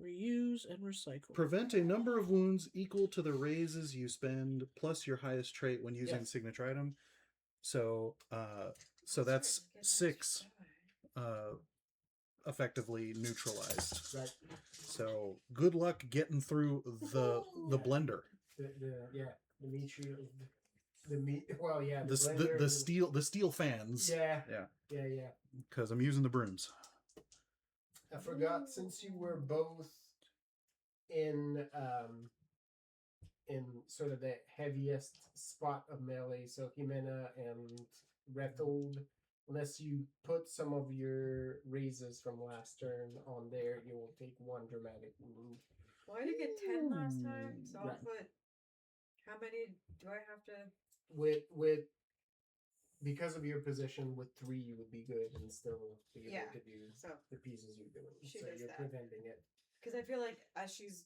Reuse and recycle. prevent a number of wounds equal to the raises you spend plus your highest trait when using the signature item. So, that's 6 effectively neutralized. Right. So good luck getting through the blender. The meat shield. The meat. Well, yeah. The blender, the steel fans. Yeah. Yeah. Yeah. Because I'm using the brooms. I forgot, since you were both in sort of the heaviest spot of melee, so Jimena and Rethold, unless you put some of your raises from last turn on there, you will take 1 dramatic wound. Well, I did get 10 last time, so I'll Right. put. How many do I have to? With because of your position, with 3 you would be good and still be able to do So the pieces you're doing. she So does you're that. preventing it. because I feel like as she's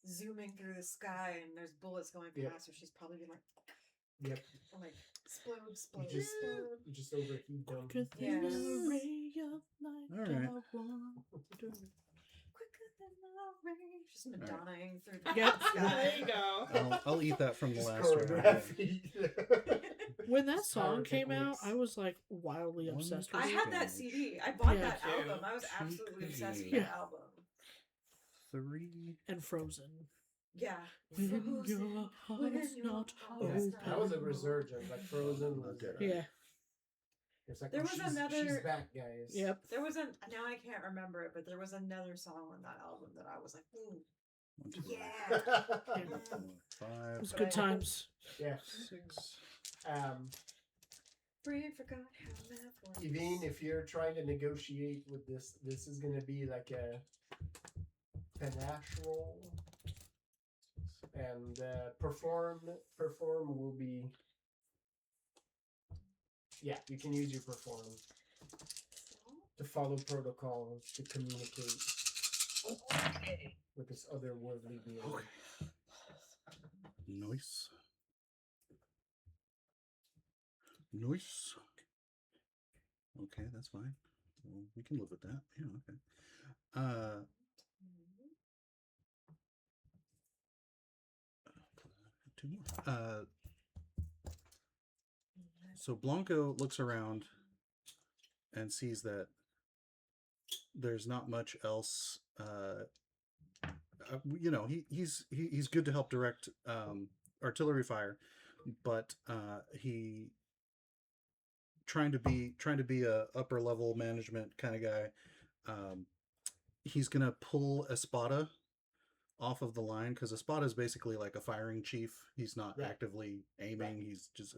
zooming through the sky and there's bullets going past her, she's probably been like. Yep. I'm like explode. You just overheat them. Quicker than Yeah. a ray of light. All right. I wonder. Quicker than a ray. Just right. Madonnaing through the Yep. sky. There you go. I'll eat that from the Just last round. choreography. When that song Power came out, techniques. I was like wildly One obsessed with I it. had that CD. I bought Yeah. that Me too. album. I was absolutely obsessed with Yeah. that album. 3. And Frozen. Yeah. When your When heart's your not heart's open. That was a resurgence. Like Frozen was. Okay. Yeah. It's like There was she's another- back, guys. Yep. There was now I can't remember it, but there was another song on that album that I was like, ooh, 1, 2, yeah. 5, It was But good I- times. Yeah. 6. Brain forgot how math works. Evine, if you're trying to negotiate with this is going to be like a panache roll, and perform will be. Yeah, you can use your perform to follow protocols to communicate Okay. with this otherworldly being. Nice. Okay, that's fine. Well, we can live with that. Yeah, okay. 2 more. So Blanco looks around and sees that there's not much else. He's good to help direct artillery fire, but he trying to be a upper level management kind of guy. He's gonna pull Espada off of the line, because Espada is basically like a firing chief. He's not Right. actively aiming. Right. He's just,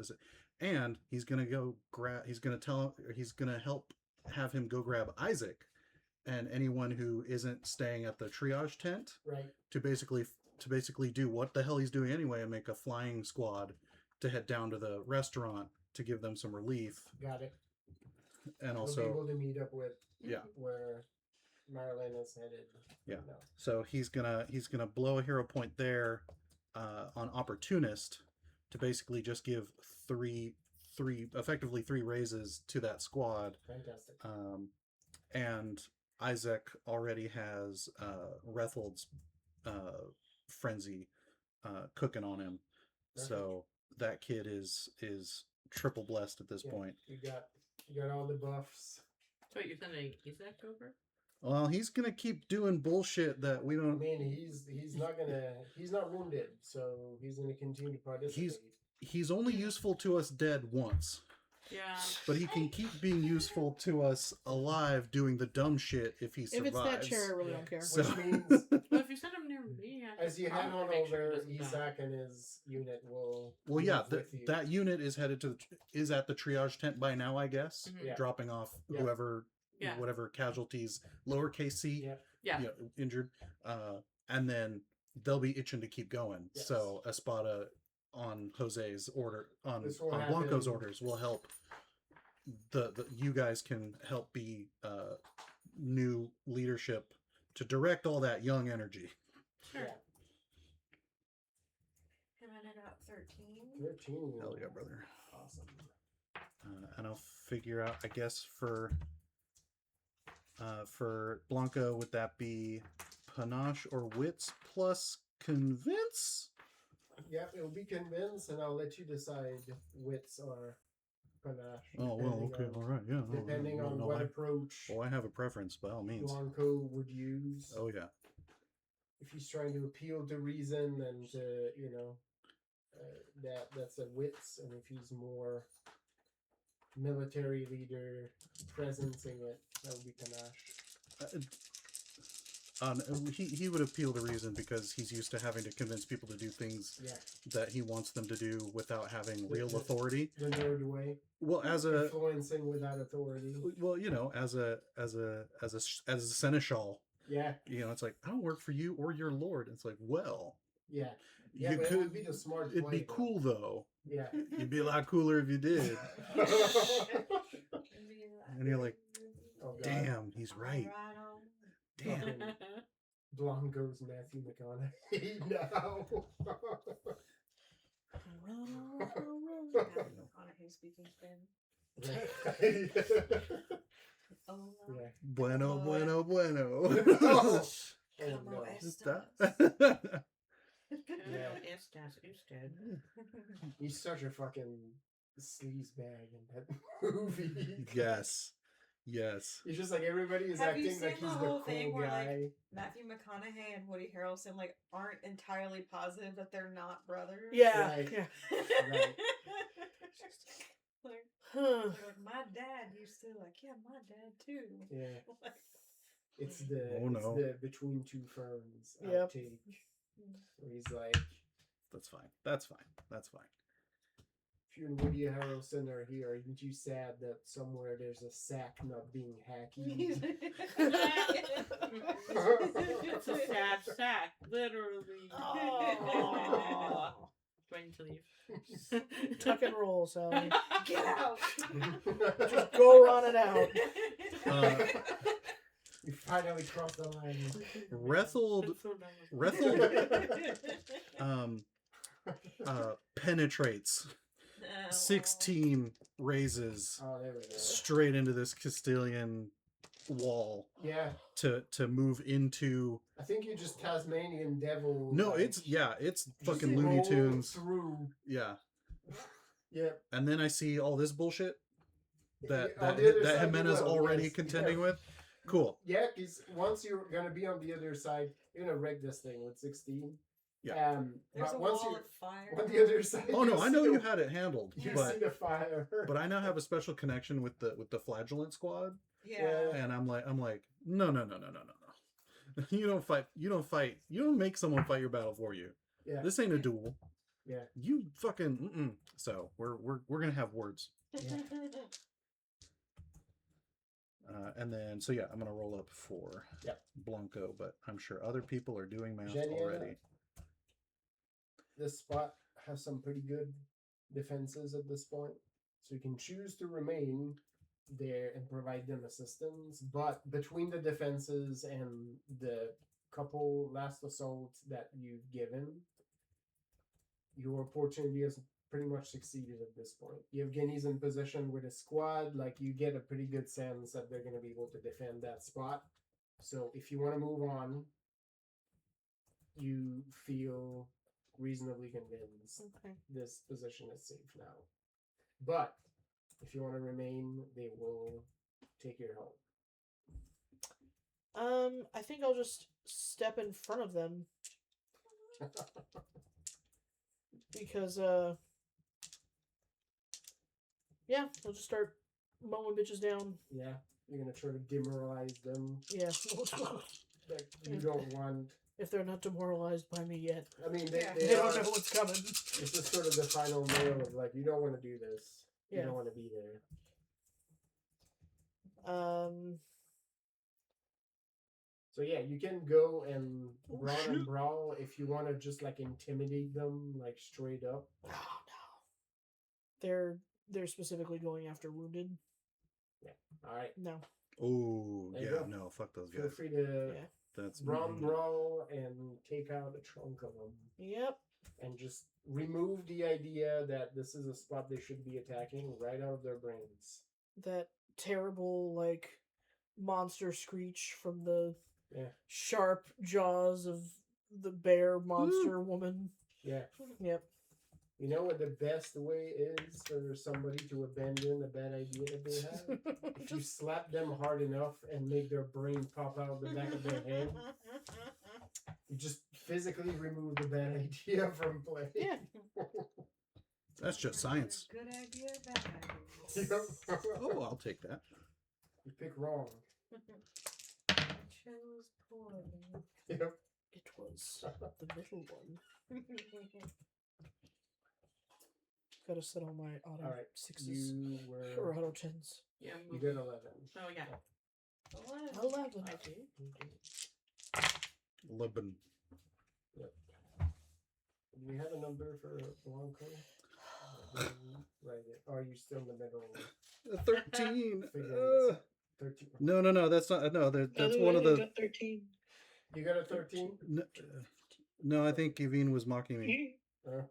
and he's gonna go grab. He's gonna help have him go grab Isaac and anyone who isn't staying at the triage tent Right. to basically do what the hell he's doing anyway and make a flying squad to head down to the restaurant to give them some relief. Got it. And We'll also be able to meet up with yeah. where Marilyn is headed. Yeah. No. So he's gonna blow a hero point there on opportunist to basically just give effectively three raises to that squad. Fantastic. And Isaac already has Rethold's frenzy cooking on him. Perfect. So that kid is triple blessed at this point. You got all the buffs. So you're sending Isaac over? Well, he's gonna keep doing bullshit that we I don't. mean, he's not wounded, so he's gonna continue to participate. He's only useful to us dead once, Yeah. but he can keep being useful to us alive doing the dumb shit if he If survives. it's that chair, I really Yeah. don't care. So- Which means Well, if you send him near me, I as you can head probably on make sure he over, doesn't die. Isaac and his unit will. Well, yeah, move with you. that unit is headed to is at the triage tent by now, I guess, Mhm. Yeah. dropping off Yeah. whoever, Yeah. whatever casualties, lowercase c, Yeah. Yeah. injured, and then they'll be itching to keep going. Yes. So Espada on Jose's order on This will Blanco's happen- orders will help. The you guys can help be new leadership to direct all that young energy. Sure. Yeah. Him in about 13. 13. Hell yeah, brother. Awesome. And I'll figure out, I guess, for Blanco, would that be panache or wits plus convince? Yep, it'll be convinced, and I'll let you decide wits or panache. Oh well, depending okay, on- all right, yeah. Depending on what approach I have a preference by all means. Blanco would use. Oh yeah. If he's trying to appeal to reason and that's a wits, and if he's more military leader presencing it, that would be panache. He would appeal to reason because he's used to having to convince people to do things Yeah, that he wants them to do without having real The- authority. the nerd way. Well, as a Influencing without authority. as a seneschal, Yeah, it's like, I don't work for you or your lord. It's like, well, yeah. Yeah, you but it could. would be the smart It'd be play, though. cool though. Yeah. You'd be a lot cooler if you did. And you're like, Oh, God. damn, he's right. Damn. Blanco's Matthew McConaughey now. McConaughey speaking Spanish. Oh, Yeah. Bueno, bueno, bueno. Oh, Como no. estas? Yeah. Usted. He's such a fucking sleazebag in that movie. Yes. Yes. He's just like everybody is Have you acting like seen he's the the whole cool thing where, like, guy. Matthew McConaughey and Woody Harrelson aren't entirely positive that they're not brothers. Yeah. Right. Yeah. Right. Like, Huh. they're like, my dad used to yeah, my dad too. Yeah. Like, It's the Oh, no. it's the between two ferns Yep. outtake where he's like, That's fine. That's fine. That's fine. if you and Woody Harrelson are here, aren't you sad that somewhere there's a sack not being hacky? It's a sad sack, literally. Aw. Do I need to leave? Tuck and roll, Sally. Get out. Just go run it out. You finally crossed the line. Rethold penetrates 16 raises Oh, there we go. straight into this Castilian wall Yeah, to move into. I think you just Tasmanian devil. No, like, it's just fucking Looney roll Tunes. through. Yeah. Yeah. And then I see all this bullshit that On the other that side, you Jimena's will, already yes. contending Yeah. with. Cool. Yeah, because once you're gonna be on the other side, you're gonna wreck this thing with 16. Yeah. There's But a once wall you're of fire. on the other side, Oh no, you I know see you the- had it handled, You but see the fire. but I now have a special connection with the flagellant squad, Yeah. and I'm like, no. You don't fight. You don't make someone fight your battle for you. Yeah. This ain't a duel. Yeah. You fucking. Mm-mm. So we're gonna have words. Yeah. And then so yeah, I'm gonna roll up for Yep. Blanco, but I'm sure other people are doing math Genia, already. This spot has some pretty good defenses at this point, so you can choose to remain there and provide them assistance. But between the defenses and the couple last assaults that you've given, your opportunity has pretty much succeeded at this point. Yevgeny's in position with a squad, like you get a pretty good sense that they're going to be able to defend that spot. So if you want to move on, you feel reasonably convinced Okay. this position is safe now. But if you want to remain, they will take your help. I think I'll just step in front of them because yeah, we'll just start mowing bitches down. Yeah, you're gonna try to demoralize them. Yeah. That you don't want. If they're not demoralized by me yet. I mean, Yeah. they They are, don't know what's coming. this is sort of the final nail of like, you don't want to do this. You Yeah. don't want to be there. So yeah, you can go and Oh, brawl and shit. brawl if you want to just like intimidate them like straight up. Oh no. They're specifically going after wounded. All right, No. Oh There you yeah, go. no, fuck those feel guys. free to Yeah. That's brawl and brawl and take out a chunk of them. Yep. And just remove the idea that this is a spot they should be attacking right out of their brains. That terrible like monster screech from the Yeah. sharp jaws of the bear monster woman. Yeah. Yep. You know what the best way is for somebody to abandon a bad idea that they have? If you slap them hard enough and make their brain pop out the back of their head, you just physically remove the bad idea from play. Yeah. That's just science. Good idea, bad idea. Oh, I'll take that. You pick wrong. Chose poorly. Yep. It was the middle one. Gotta set all my auto All right. sixes You or were. auto tens. Yeah, You move. got 11. Oh yeah. 11. Okay. Lebanon. Do we have a number for Blanco? Right. Are you still in the middle? 13. Figuring this out. 13. No, that's not. No, that's one of I the. got 13. You got a 13? No, I think Yvine was mocking me. Uh,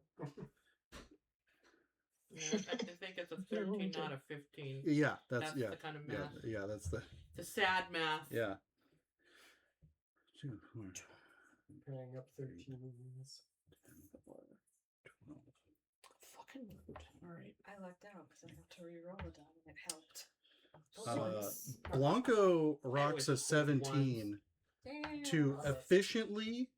Yeah, I think it's a 13, not a 15. Yeah, that's That's yeah, the kind of yeah, math. yeah. That's the It's a sad math. yeah. pairing up 13s. Fucking rude. Alright. I lucked out because I got to re-roll the die and it helped. Blanco rocks a was 17 to efficiently,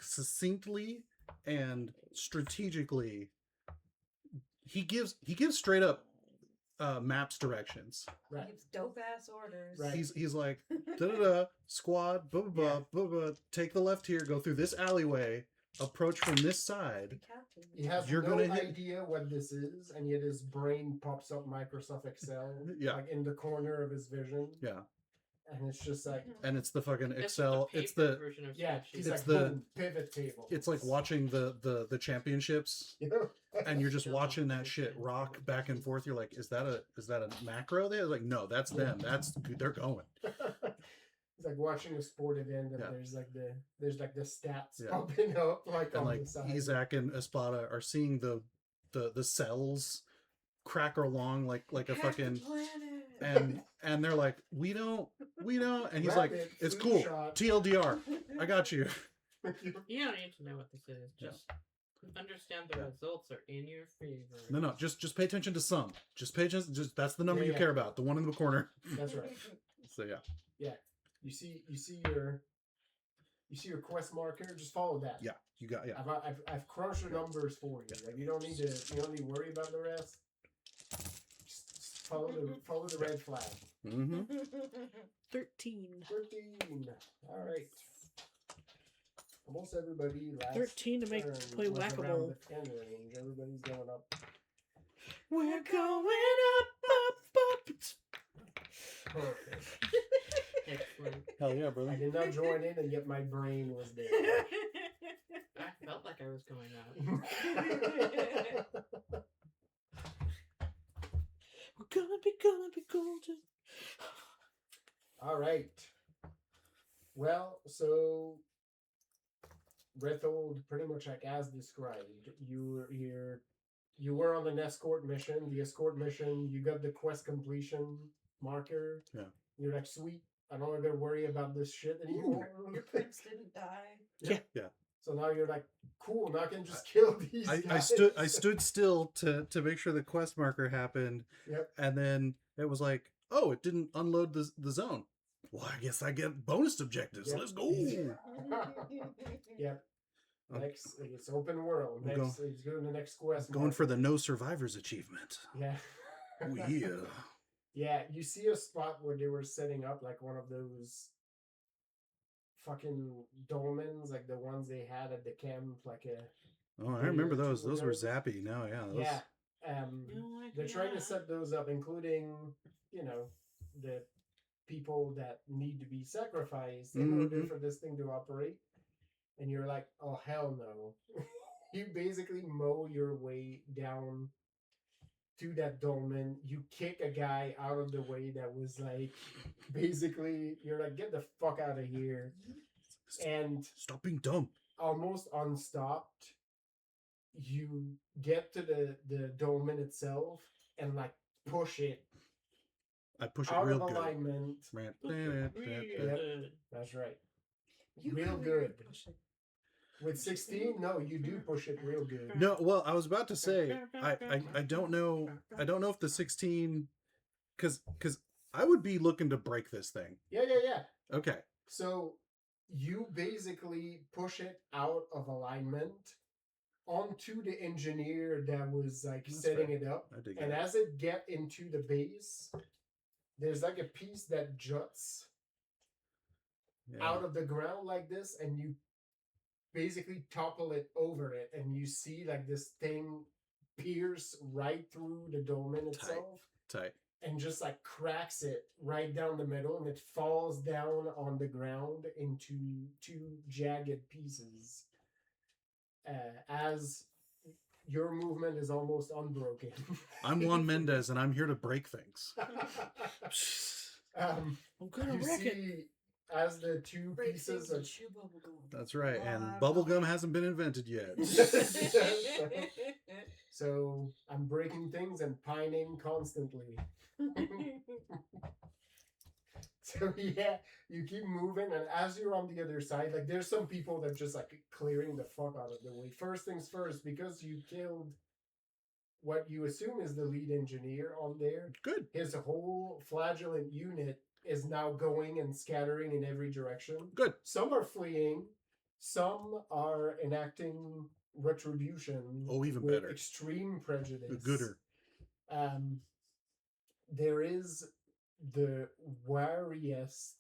succinctly, and strategically. He gives straight up maps directions. Right. Gives dope ass orders. Right. He's like da da da squad blah blah blah blah blah. Take the left here. Go through this alleyway. Approach from this side. The captain. He has You're no gonna hit- idea what this is, and yet his brain pops up Microsoft Excel Yeah. like in the corner of his vision. Yeah, And it's just like, and it's the fucking It's Excel. the It's paper the version of yeah, spreadsheet. he's It's like, the- boom, pivot table. it's like watching the championships, You know? and you're just watching that shit rock back and forth. You're like, is that a macro there? Like, no, that's them. They're going. It's like watching a sport event, and Yeah. there's like the stats Yeah. popping up like And on like the side. Isaac and Espada are seeing the cells crack along like a Half the fucking planet. and they're like, we don't, and he's like, Rapid it's food cool. shot. TLDR, I got you. You don't need to know what this is. Yeah. Just understand the Yeah. results are in your favor. No, just pay attention to some. Just pay attention. Just that's the number Yeah, you yeah. care about. The one in the corner. That's right. So yeah. You see your quest marker. Just follow that. Yeah, you got yeah. I've crunched the numbers for you. Like you don't need to worry about the rest. Just Follow the red flag. Mm-hmm. 13. 13. All right. Almost everybody last 13 to make turn play was around whack-a-mole. the 10 range. Everybody's going up. We're going up. Perfect. Excellent. Hell yeah, I brother. did not join in, and yet my brain was there. I felt like I was going up. We're gonna be golden. All right. Well, so Rethold, pretty much like as described, you were on an escort mission. The escort mission, you got the quest completion marker. Yeah. You're like, sweet. I don't have to worry about this shit anymore. Your prince didn't die. Yeah. So now you're like, cool. Now I can just kill these I guys. stood still to make sure the quest marker happened. Yep. And then it was like, oh, it didn't unload the zone. Well, I guess I get bonus objectives. Yep. Let's go. Yep. I'm Next, it's open world. I'm Next, it's going to the next quest. going for the marker. no survivors achievement. Yeah. Oh yeah. Yeah, you see a spot where they were setting up like one of those fucking dolmens, like the ones they had at the camp, like a Oh, I remember Two those. Those were windows. zappy. No, yeah. Those, yeah. Oh, They're trying to set those up, including the people that need to be sacrificed in order Mhm. for this thing to operate. And you're like, oh hell no! You basically mow your way down to that dolmen. You kick a guy out of the way that was like, basically, you're like, get the fuck out of here. And Stop being dumb. almost unstopped, you get to the dolmen itself and like push it I push it out real of good. alignment. Right. Yep. That's right. Real good. With 16, no, you do push it real good. No, well, I was about to say I don't know if the 16 cuz I would be looking to break this thing. Yeah. Okay. So you basically push it out of alignment onto the engineer that was like That's setting fair. it up. I dig And that. as it get into the base, there's like a piece that juts Yeah. out of the ground like this, and you basically topple it over it, and you see like this thing pierce right through the dolmen itself Tight. and just like cracks it right down the middle, and it falls down on the ground into two jagged pieces. As your movement is almost unbroken. I'm Juan Mendez and I'm here to break things. um, I'm gonna you wreck it. see as the two Break pieces things of and chew bubblegum. That's right. And Wow. bubblegum hasn't been invented yet. So I'm breaking things and pining constantly. So yeah, you keep moving, and as you're on the other side, like there's some people that just like clearing the fuck out of the way. First things first, because you killed what you assume is the lead engineer on there, Good. his whole flagellant unit is now going and scattering in every direction. Good. Some are fleeing, some are enacting retribution. Oh, even with better. extreme prejudice. The gooder. There is the wariest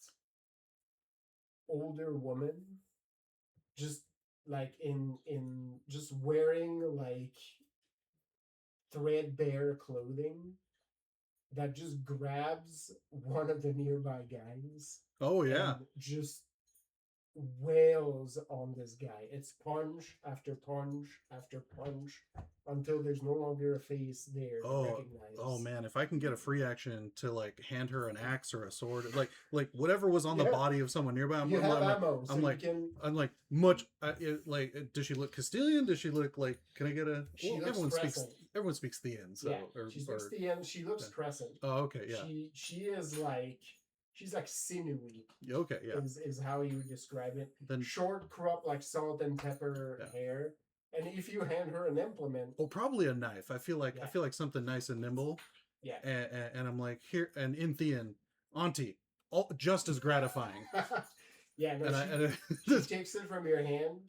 older woman, just like in just wearing like threadbare clothing, that just grabs one of the nearby guys. Oh yeah. And just wails on this guy. It's punch after punch after punch until there's no longer a face there to recognize. Oh man, if I can get a free action to like hand her an axe or a sword, like whatever was on the Yeah. body of someone nearby, You have ammo, so I'm you like, can. I'm like much. Does she look Castilian? Does she look like? Can I get a? She looks everyone speaks. crescent. Everyone speaks Thean. So Yeah, or, she looks or- the end. She looks yeah. crescent. Oh okay, yeah. She is like, she's like sinewy. Okay, yeah. Is how you would describe it. Then Short crop like salt and pepper Yeah. hair. And if you hand her an implement, well, probably a knife. I feel like Yeah. something nice and nimble. yeah. And I'm like here and in Thean, Auntie, just as gratifying. Yeah, no, And she I takes it from your hand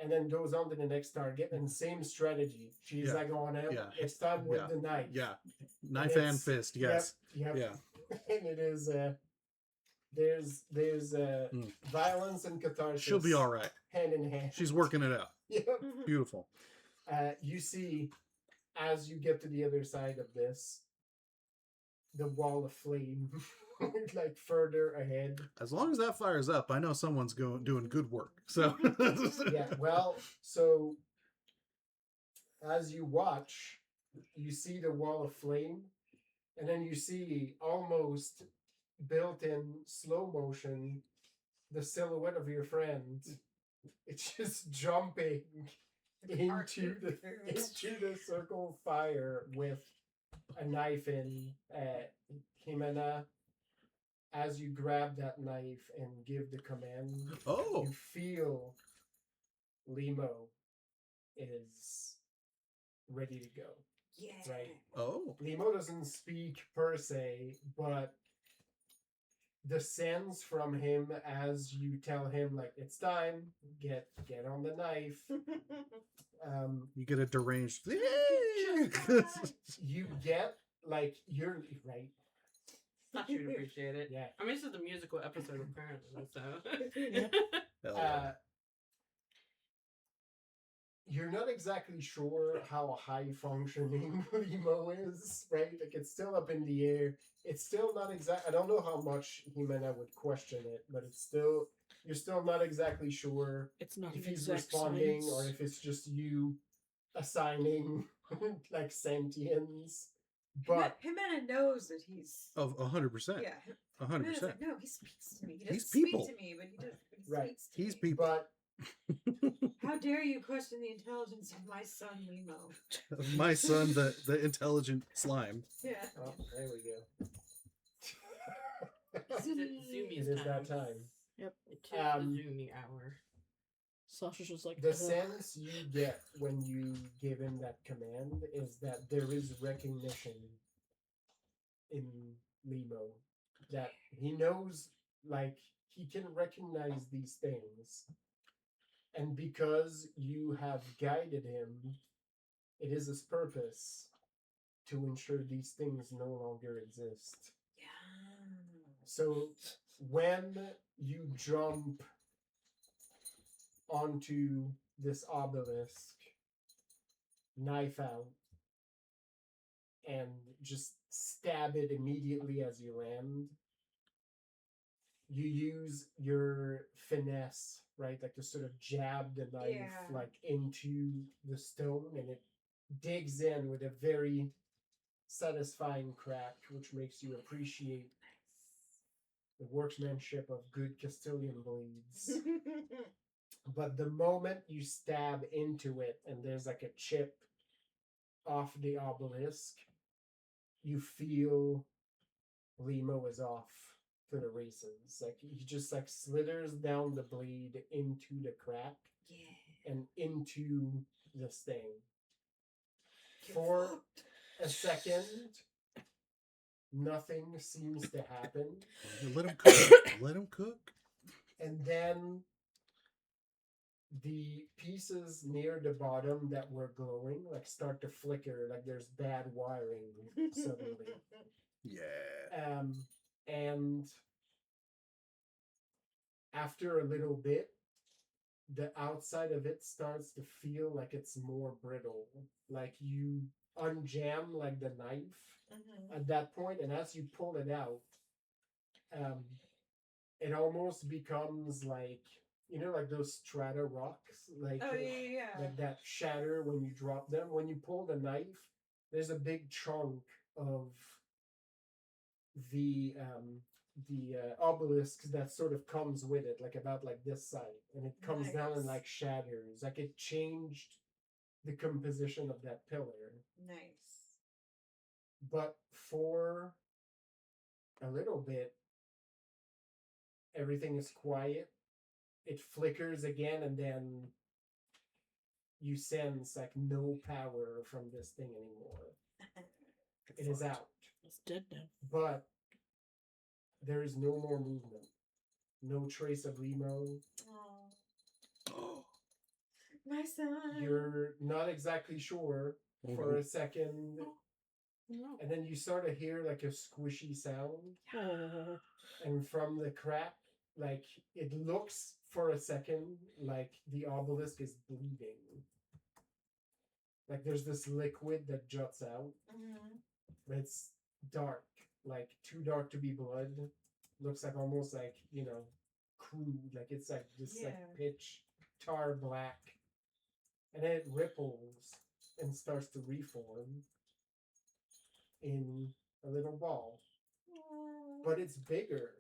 and then goes on to the next target, and same strategy. She's Yeah. like on him. Yeah. It's time with Yeah. the knife. Yeah. Knife and it's- fist. Yes. Yep. Yeah. And it is there's Mm. violence and catharsis. She'll be all right. Hand in hand. She's working it out. Yep. Beautiful. You see, as you get to the other side of this, the wall of flame, like further ahead. As long as that fires up, I know someone's doing good work. So Yeah, well, so as you watch, you see the wall of flame, and then you see almost built in slow motion the silhouette of your friend. It's just jumping into the circle of fire with a knife in. Jimena, as you grab that knife and give the command, Oh. you feel Limo is ready to go. Yeah. Right. Oh. Limo doesn't speak per se, but the sense from him as you tell him like it's time, get on the knife. You get a deranged. You get like you're right. Thought you'd appreciate it. Yeah. I mean, this is the musical episode apparently, so. Hell yeah. You're not exactly sure how high functioning Limo is, right? Like it's still up in the air. It's still not exact. I don't know how much Jimena would question it, but it's still you're still not exactly sure It's not if an he's exact responding science. or if it's just you assigning like sentience. But Jimena knows that he's. Of 100%. Yeah. 100%. Jimena's like, no, he speaks to me. He He's doesn't people. speak to me, but he does. But he Right. speaks to He's me. people. but How dare you question the intelligence of my son Limo? My son, the intelligent slime. Yeah. oh, there we go. Zoomies It is that time. It is the Zoomy hour. Sasha's just like The "Ugh." sense you get when you give him that command is that there is recognition in Limo. That he knows, like, he can recognize these things. And because you have guided him, it is his purpose to ensure these things no longer exist. Yeah. So when you jump onto this obelisk, knife out, and just stab it immediately as you land, you use your finesse, right? Like to sort of jab the knife Yeah. like into the stone, and it digs in with a very satisfying crack, which makes you appreciate the workmanship of good Castilian blades. But the moment you stab into it and there's like a chip off the obelisk, you feel Limo is off for the races. Like he just like slithers down the blade into the crack Yeah. and into this thing. For a second, nothing seems to happen. Let him cook. Let him cook. And then the pieces near the bottom that were glowing like start to flicker, like there's bad wiring suddenly. Yeah. And after a little bit, the outside of it starts to feel like it's more brittle. Like you unjam like the knife at that point, and as you pull it out, it almost becomes like, you know, like those strata rocks, like Oh yeah. like that shatter when you drop them. When you pull the knife, there's a big chunk of the obelisk that sort of comes with it, like about like this side, and it comes down and Nice. like shatters. Like it changed the composition of that pillar. Nice. But for a little bit, everything is quiet. It flickers again, and then you sense like no power from this thing anymore. It is out. It's dead now. But there is no more movement. No trace of Limo. Oh. My son. You're not exactly sure for a second, No. and then you sort of hear like a squishy sound, Oh. and from the crack, like it looks for a second like the obelisk is bleeding. Like there's this liquid that juts out. Mhm. It's dark, like too dark to be blood. Looks like almost like, crude. Like it's like this like Yeah. pitch tar black. And then it ripples and starts to reform in a little ball. But it's bigger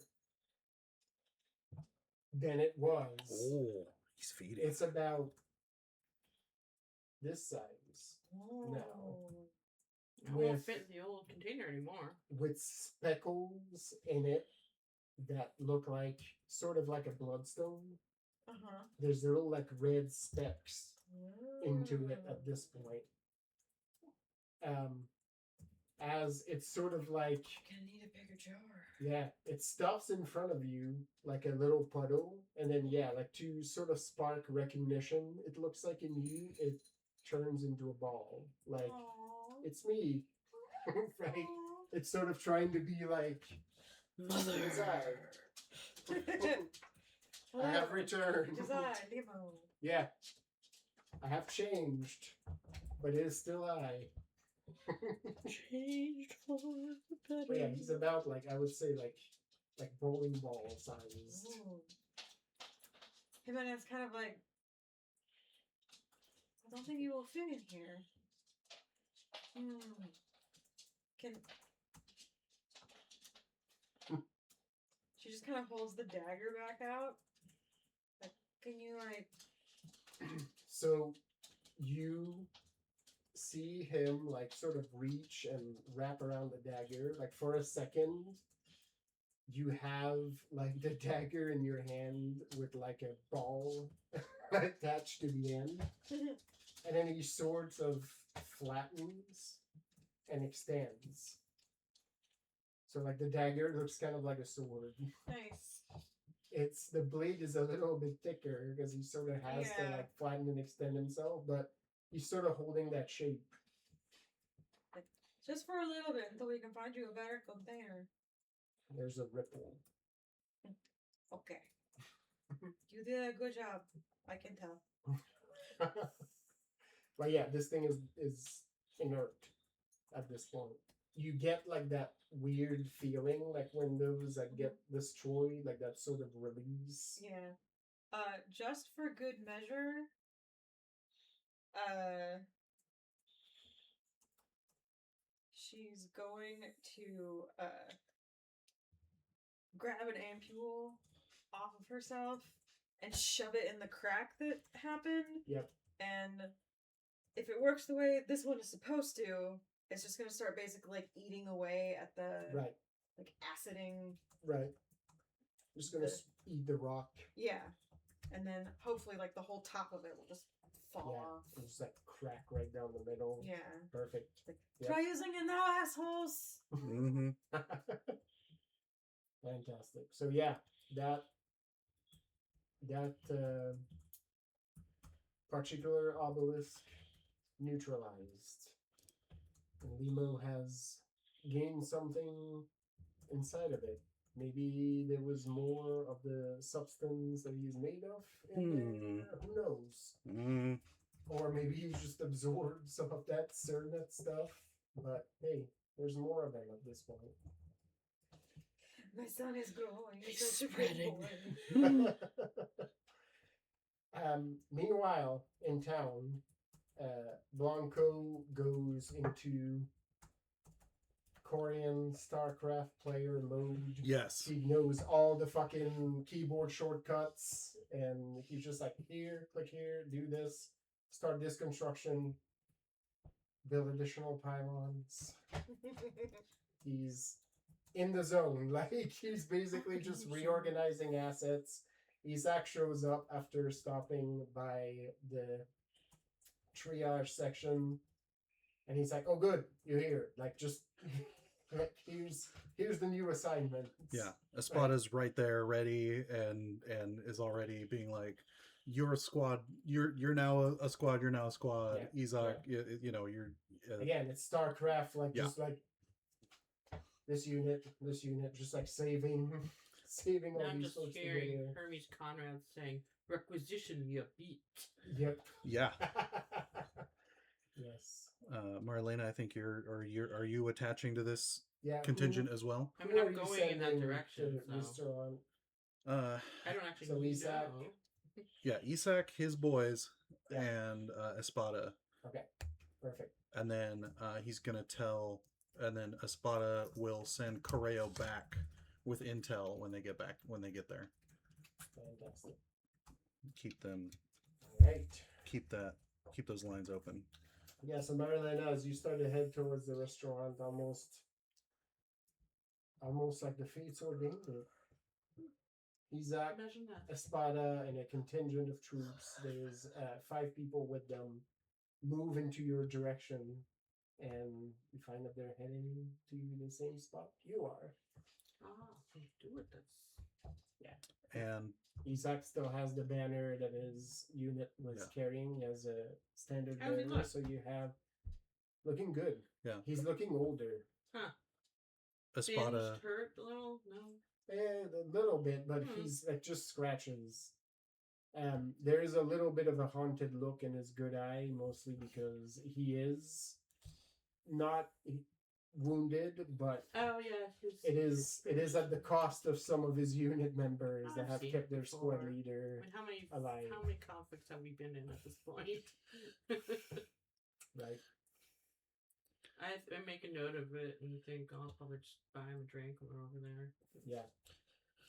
than it was. Oh, he's feeding. It's about this size now. It won't fit in the old container anymore. With speckles in it that look like sort of like a bloodstone. Uh-huh. There's little like red specks into it at this point. As it's sort of like, Gonna need a bigger jar. yeah, it stops in front of you like a little puddle, and then like to sort of spark recognition, it looks like in you it turns into a ball. Like Aww. it's me. Right? It's sort of trying to be like Mother. I have returned. Desire, Nemo. Yeah. I have changed, but it is still I. Changed for the better. But yeah, he's about like, I would say like bowling ball size. Ooh. Hey man, it's kind of like, I don't think you will fit in here. Can she just kind of holds the dagger back out? Like, can you like? So you see him like sort of reach and wrap around the dagger. Like for a second, you have like the dagger in your hand with like a ball attached to the end. And then he sort of flattens and extends. So like the dagger looks kind of like a sword. Nice. It's the blade is a little bit thicker because he sort of has to Yeah. like flatten and extend himself, but he's sort of holding that shape. Just for a little bit until we can find you a better container. There's a ripple. Okay. You did a good job. I can tell. But yeah, this thing is inert at this point. You get like that weird feeling like when those like get destroyed, like that sort of release. Yeah. Just for good measure, she's going to grab an ampule off of herself and shove it in the crack that happened. Yep. And if it works the way this one is supposed to, it's just gonna start basically like eating away at the Right. like aciding. Right. Just gonna eat the rock. Yeah. And then hopefully like the whole top of it will just fall off. It'll just like crack right down the middle. Yeah. Perfect. Like, Yep. try using it now, assholes. Mm-hmm. Fantastic. So yeah, that particular obelisk neutralized. And Limo has gained something inside of it. Maybe there was more of the substance that he's made of in there. Who knows? Or maybe he's just absorbed some of that Cernet stuff. But hey, there's more of him at this point. My son is growing. He's Such a good spreading. boy. Meanwhile, in town, Blanco goes into Korean StarCraft player mode. Yes. He knows all the fucking keyboard shortcuts, and he's just like, here, click here, do this, start this construction, build additional pylons. He's in the zone. Like, he's basically just reorganizing assets. Isaac shows up after stopping by the triage section, and he's like, oh good, you're here. Like, just like, here's the new assignment. Yeah. Espada's right there ready and is already being like, you're a squad. You're now a squad. You're now a squad. Yeah, Isaac, you know, you're Again, it's StarCraft, like Yeah. just like this unit, just like saving Now all I'm these just folks hearing together. Hermes Conrad saying, "Requisition your beat." Yep. yeah. Yes. Marlena, I think are you attaching to this Yeah. contingent as well? I Who mean, are I'm you going in that sending direction, to so restaurant? I don't actually So Isaac- know. Yeah, Isaac, his boys, Yeah. and Espada, Okay. Perfect. and then he's gonna tell, and then Espada will send Correo back with intel when they get there. Fantastic. Keep them, All right. keep those lines open. Yeah, so Marilena, as you start to head towards the restaurant, almost like the fates ordained it. Isaac, Imagine that. Espada, and a contingent of troops. There's 5 people with them. Move into your direction, and you find that they're heading to the same spot you are. Do it. That's And Isaac still has the banner that his unit was carrying as a standard How's he bearer, look? so you have looking good. Yeah. He's looking older. Espada, Singed, hurt a little. No. A little bit, but he's like just scratches. There is a little bit of a haunted look in his good eye, mostly because he is not wounded, but Oh yeah. it is at the cost of some of his unit members that I've have seen kept it their squad before. leader I mean, how alive. many conflicts have we been in at this point? Right. I make a note of it and think I'll probably just buy him a drink when we're over there. Yeah.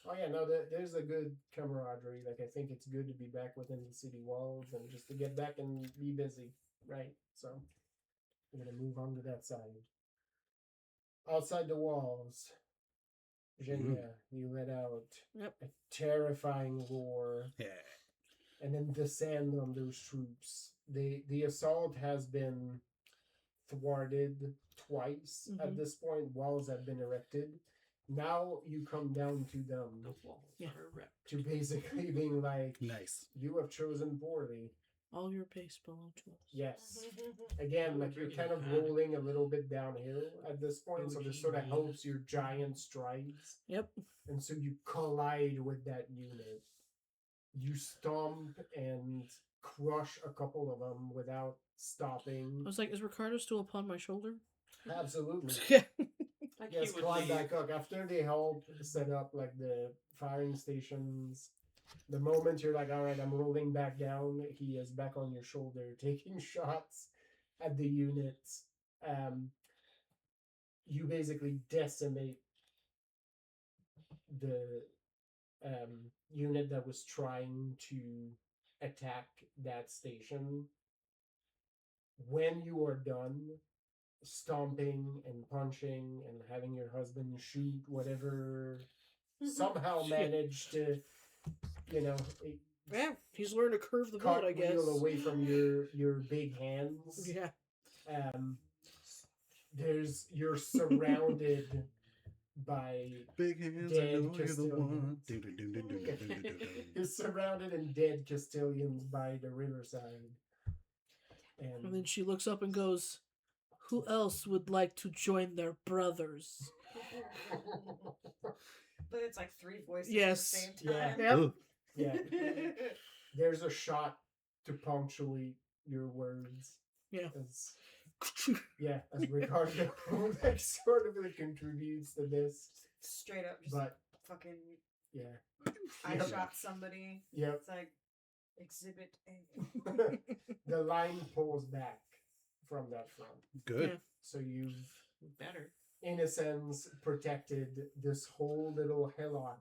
Oh yeah, no, there's a good camaraderie. Like I think it's good to be back within the city walls and just to get back and be busy, right? So we're gonna move on to that side. Outside the walls, Virginia, you let out a terrifying roar, and then descend on those troops. The assault has been thwarted twice at this point. Walls have been erected. Now you come down to them The walls are ripped. to basically being like, nice. you have chosen poorly. All your base belong to us. Yes. Again, like you're kind of rolling a little bit downhill at this point, so this sort of helps your giant strides. Yep. And so you collide with that unit. You stomp and crush a couple of them without stopping. I was like, is Ricardo still upon my shoulder? Absolutely. Yeah. Like Yes, he would climb leave. back up. After they help set up like the firing stations, the moment you're like, all right, I'm rolling back down, he is back on your shoulder, taking shots at the units. You basically decimate the unit that was trying to attack that station. When you are done stomping and punching and having your husband shoot whatever somehow managed to, Yeah, he's learned to curve the boat, I guess. cartwheel away from your big hands. Yeah. You're surrounded by Big hands, dead I know you're the one. Castilians. You're surrounded in dead Castilians by the riverside. And then she looks up and goes, who else would like to join their brothers? But it's like 3 voices Yes. at the same time. Yep. Yeah. There's a shot to punctuate your words. Yeah. As Ricardo like sort of like contributes to this. Straight up, just But fucking. yeah. I Yep. shot somebody. Yep. It's like Exhibit A. The line pulls back from that front. Good. Yeah. So you've, Better. in a sense, protected this whole little hillock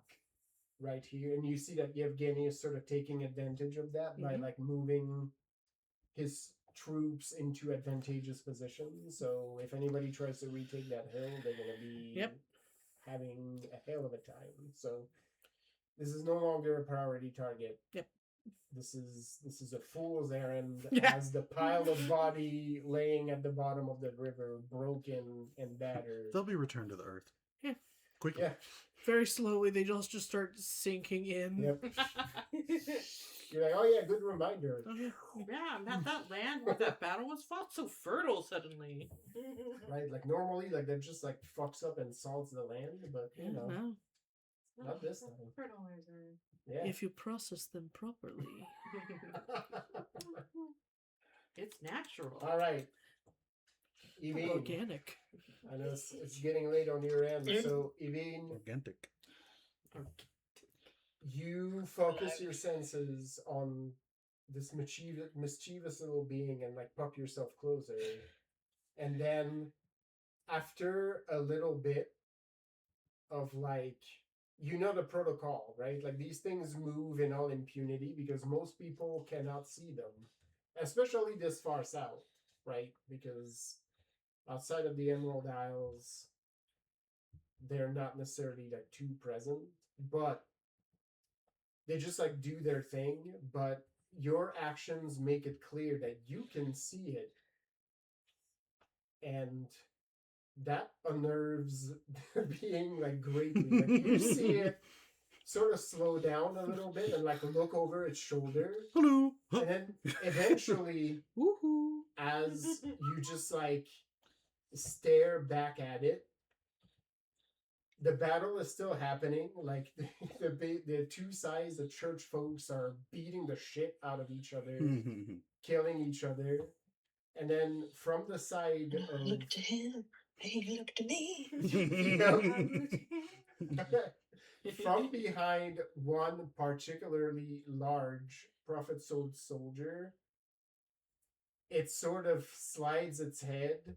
right here. And you see that Yevgeny is sort of taking advantage of that by like moving his troops into advantageous positions. So if anybody tries to retake that hill, they're going to be having a hell of a time. So this is no longer a priority target. Yep. This is a fool's errand Yeah. as the pile of body laying at the bottom of the river, broken and battered. They'll be returned to the earth. Yeah. Quickly. Yeah. Very slowly, they just start sinking in. Yep. You're like, oh yeah, good reminder. Yeah, that land where that battle was fought so fertile suddenly. Right? Like normally, like that just like fucks up and salts the land, but you know, No. not this time. Fertilizer. Yeah. If you process them properly. It's natural. All right. Evine, Organic. I know it's getting late on your end, so Evine, Organic. you focus your senses on this mischievous little being and like puck yourself closer, and then after a little bit of like, you know, the protocol, right? Like these things move in all impunity because most people cannot see them, especially this far south, right? Because outside of the Emerald Isles, they're not necessarily like too present, but they just like do their thing. But your actions make it clear that you can see it, and that unnerves the being like greatly. Like you see it sort of slow down a little bit and like look over its shoulder, Hello. and then eventually, Woohoo. as you just like stare back at it, the battle is still happening. Like the two sides, the church folks are beating the shit out of each other, killing each other, and then from the side of Look to him, he looked to me. from behind one particularly large prophet sold soldier, it sort of slides its head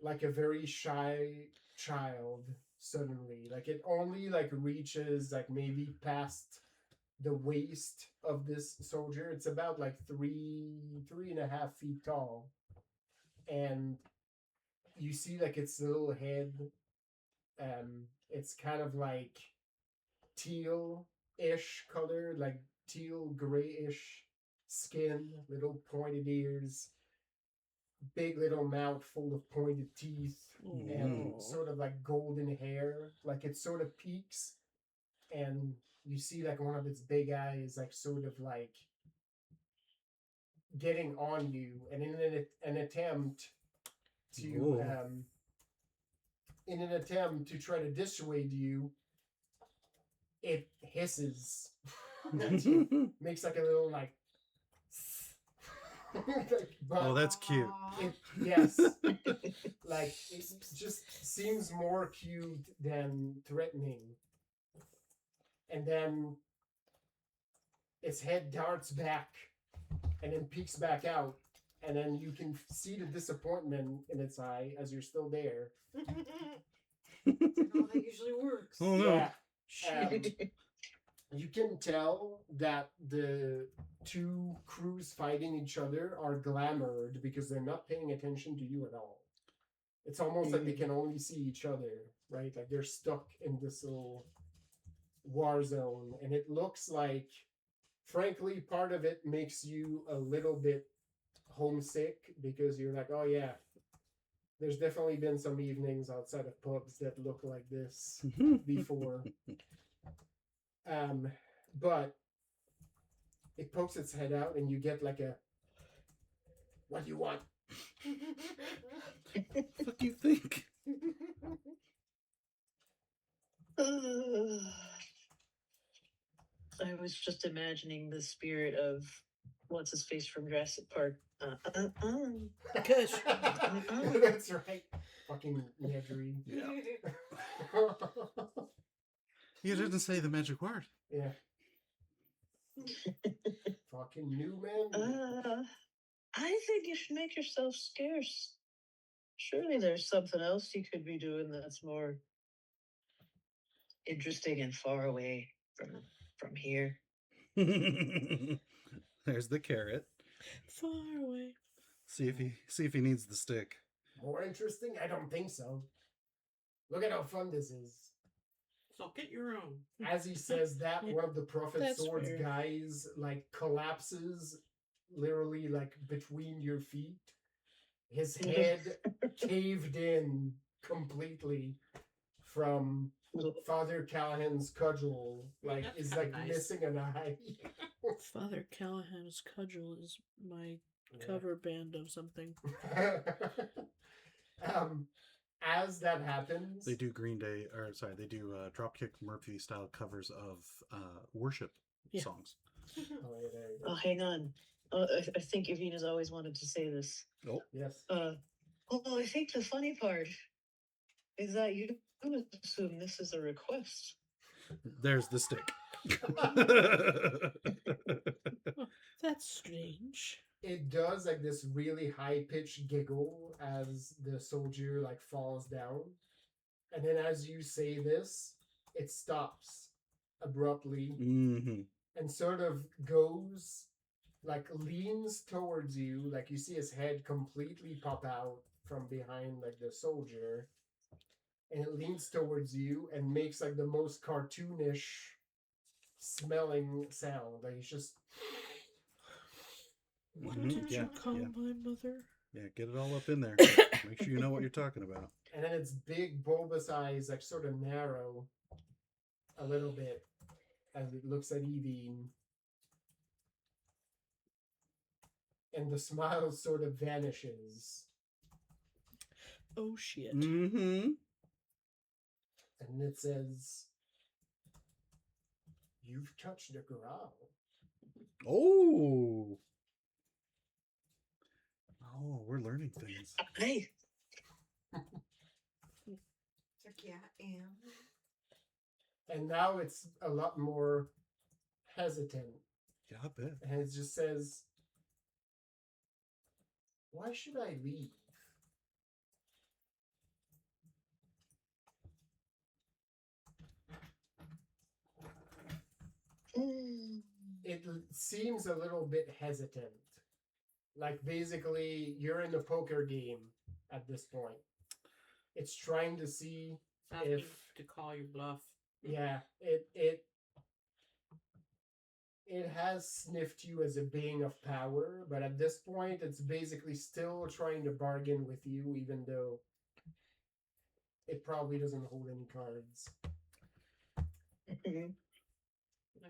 like a very shy child suddenly. Like it only like reaches like maybe past the waist of this soldier. It's about like 3.5 feet tall. And you see like its little head. It's kind of like teal-ish color, like teal grayish skin, little pointed ears, big little mouth full of pointed teeth, and sort of like golden hair. Like it sort of peaks, and you see like one of its big eyes like sort of like getting on you, and in an attempt to try to dissuade you, it hisses. Makes like a little like Oh, that's cute. Yes. Like it just seems more cute than threatening. And then its head darts back and then peeks back out. And then you can see the disappointment in its eye as you're still there. That usually works. Oh no. Yeah. You can tell that the two crews fighting each other are glamored because they're not paying attention to you at all. It's almost like they can only see each other, right? Like they're stuck in this little war zone. And it looks like, frankly, part of it makes you a little bit homesick because you're like, oh yeah, there's definitely been some evenings outside of pubs that look like this before. But it pokes its head out and you get like a, what do you want? What do you think? I was just imagining the spirit of what's his face from Jurassic Park. Kush. That's right. Fucking Nedry. Yeah. You didn't say the magic word. Yeah. Fucking new man. I think you should make yourself scarce. Surely there's something else you could be doing that's more interesting and far away from here. There's the carrot. Far away. See if he needs the stick. More interesting? I don't think so. Look at how fun this is. So get your own. As he says that, one of the Prophet That's Swords weird. guys like collapses literally like between your feet. His head caved in completely from Father Callahan's cudgel That's is kinda like nice. missing an eye. Father Callahan's Cudgel is my Yeah. cover band of something. As that happens, They do Green Day, or sorry, they do Dropkick Murphy style covers of worship Yeah. songs. Oh, yeah, there you go. Oh, hang on. I think Evina's always wanted to say this. Oh, Yes. Well, I think the funny part is that you assume this is a request. there's the stick. Oh, that's strange. It does like this really high pitched giggle as the soldier like falls down, and then as you say this, it stops abruptly Mm-hmm. and sort of goes like leans towards you, like you see his head completely pop out from behind like the soldier, and it leans towards you and makes like the most cartoonish smelling sound. Like it's just What Mhm, did yeah, you call yeah. my mother? Yeah, get it all up in there. Make sure you know what you're talking about. and then its big bulbous eyes like sort of narrow a little bit as it looks at Evine. And the smile sort of vanishes. Oh shit. Mm-hmm. And it says, "You've touched the growl." Oh. Oh, we're learning things. Hey, It's like, yeah, and And now it's a lot more hesitant. Yeah, I bet. And it just says, "Why should I leave?" It seems a little bit hesitant. Like basically, you're in the poker game at this point. It's trying to see Asking if to call your bluff. yeah, it has sniffed you as a being of power, but at this point, it's basically still trying to bargain with you, even though it probably doesn't hold any cards. Like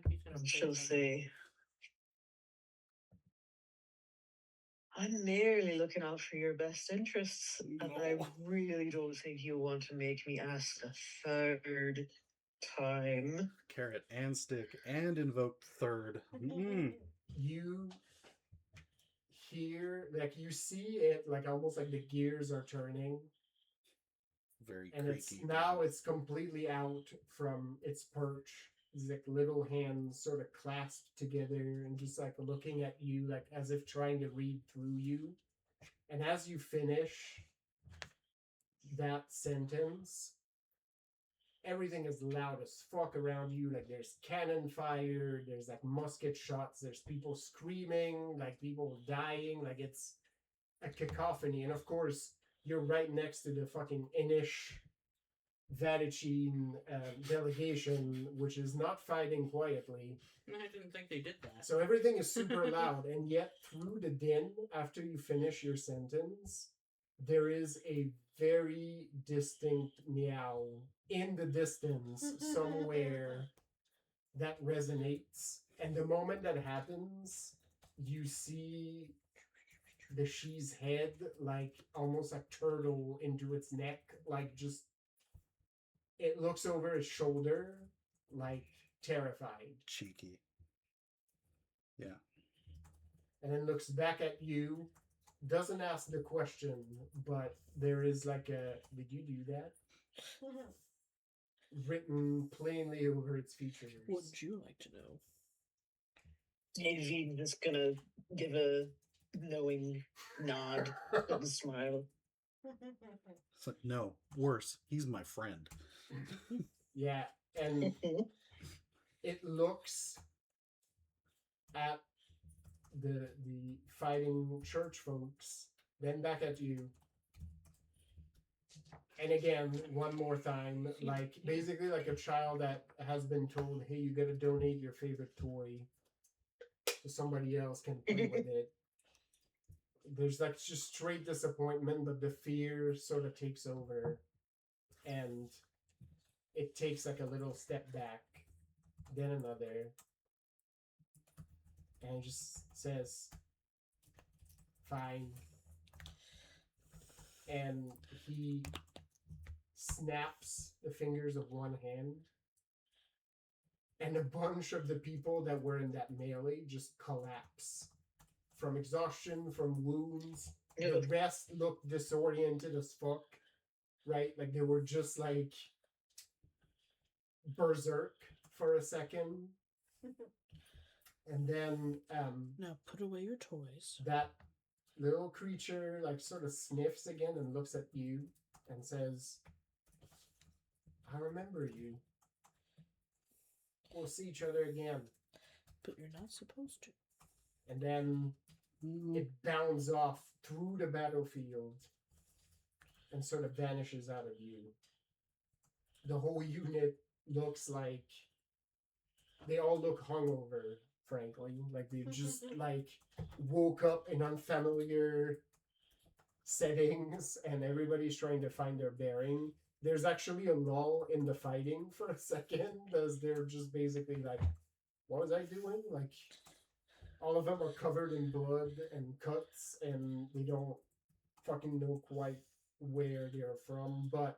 he's gonna play she'll something. say, I'm merely looking out for your best interests, and I really don't think you want to make me ask a third time. Carrot and stick and invoke third. Mm. You hear, like, you see it, like, almost like the gears are turning, Very and creaky. it's completely out from its perch. These like little hands sort of clasped together and just like looking at you, like as if trying to read through you. And as you finish that sentence, everything is loud as fuck around you. Like there's cannon fire, there's like musket shots, there's people screaming, like people dying. Like it's a cacophony. And of course, you're right next to the fucking Inish Vadicine delegation, which is not fighting quietly. I didn't think they did that. So everything is super loud, and yet through the din, after you finish your sentence, there is a very distinct meow in the distance somewhere that resonates. And the moment that happens, you see the she's head like almost like turtle into its neck, like just it looks over its shoulder like terrified. Cheeky. Yeah. And then looks back at you, doesn't ask the question, but there is like a "Did you do that?" written plainly over its features. Wouldn't you like to know? Evine is gonna give a knowing nod and smile. It's like, no, worse. He's my friend. Yeah, and it looks at the fighting church folks, then back at you. And again, one more time, like basically like a child that has been told, "Hey, you gotta donate your favorite toy so somebody else can play with it." There's like just straight disappointment, but the fear sort of takes over, and it takes like a little step back, then another, and it just says, "Fine." And he snaps the fingers of one hand, and a bunch of the people that were in that melee just collapse from exhaustion, from wounds. The rest looked disoriented as fuck, right? Like they were just like berserk for a second. And then Now put away your toys. that little creature like sort of sniffs again and looks at you and says, "I remember you. We'll see each other again." But you're not supposed to. And then it bounds off through the battlefield and sort of vanishes out of view. The whole unit looks like they all look hungover, frankly. Like they just like woke up in unfamiliar settings and everybody's trying to find their bearing. There's actually a lull in the fighting for a second as they're just basically like, what was I doing? Like all of them are covered in blood and cuts and they don't fucking know quite where they're from, but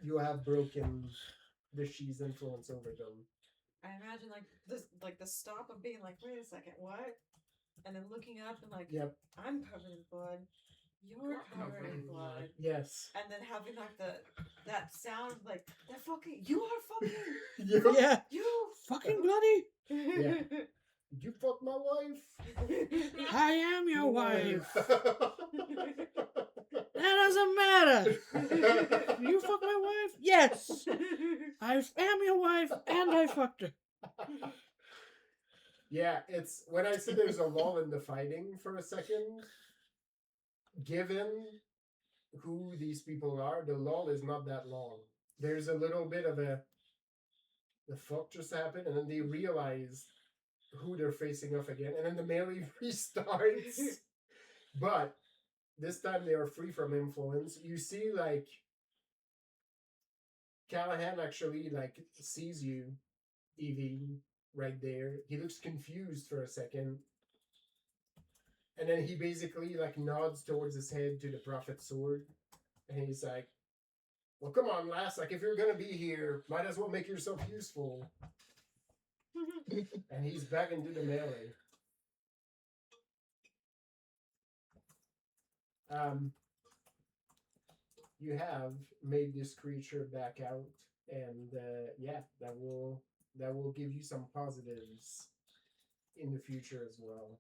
you have broken the she's influence over them. I imagine like the stop of being like, wait a second, what? And then looking up and like, Yep. I'm covered in blood. You're covered in blood. Yes. And then having like that sound like that fucking you are fucking Yeah. you Fucking bloody. Yeah. You fuck my wife. I am your wife. That doesn't matter. You fuck my wife? Yes. I am your wife and I fucked her. Yeah, it's when I said there's a lull in the fighting for a second, given who these people are, the lull is not that long. There's a little bit of the fuck just happened, and then they realize who they're facing off again, and then the melee restarts. But this time they are free from influence. You see, like, Callahan actually, like, sees you, Evie, right there. He looks confused for a second. And then he basically, like, nods towards his head to the Prophet's sword. And he's like, well, come on, lass. Like, if you're gonna be here, might as well make yourself useful. And he's back into the melee. You have made this creature back out, and yeah, that will give you some positives in the future as well.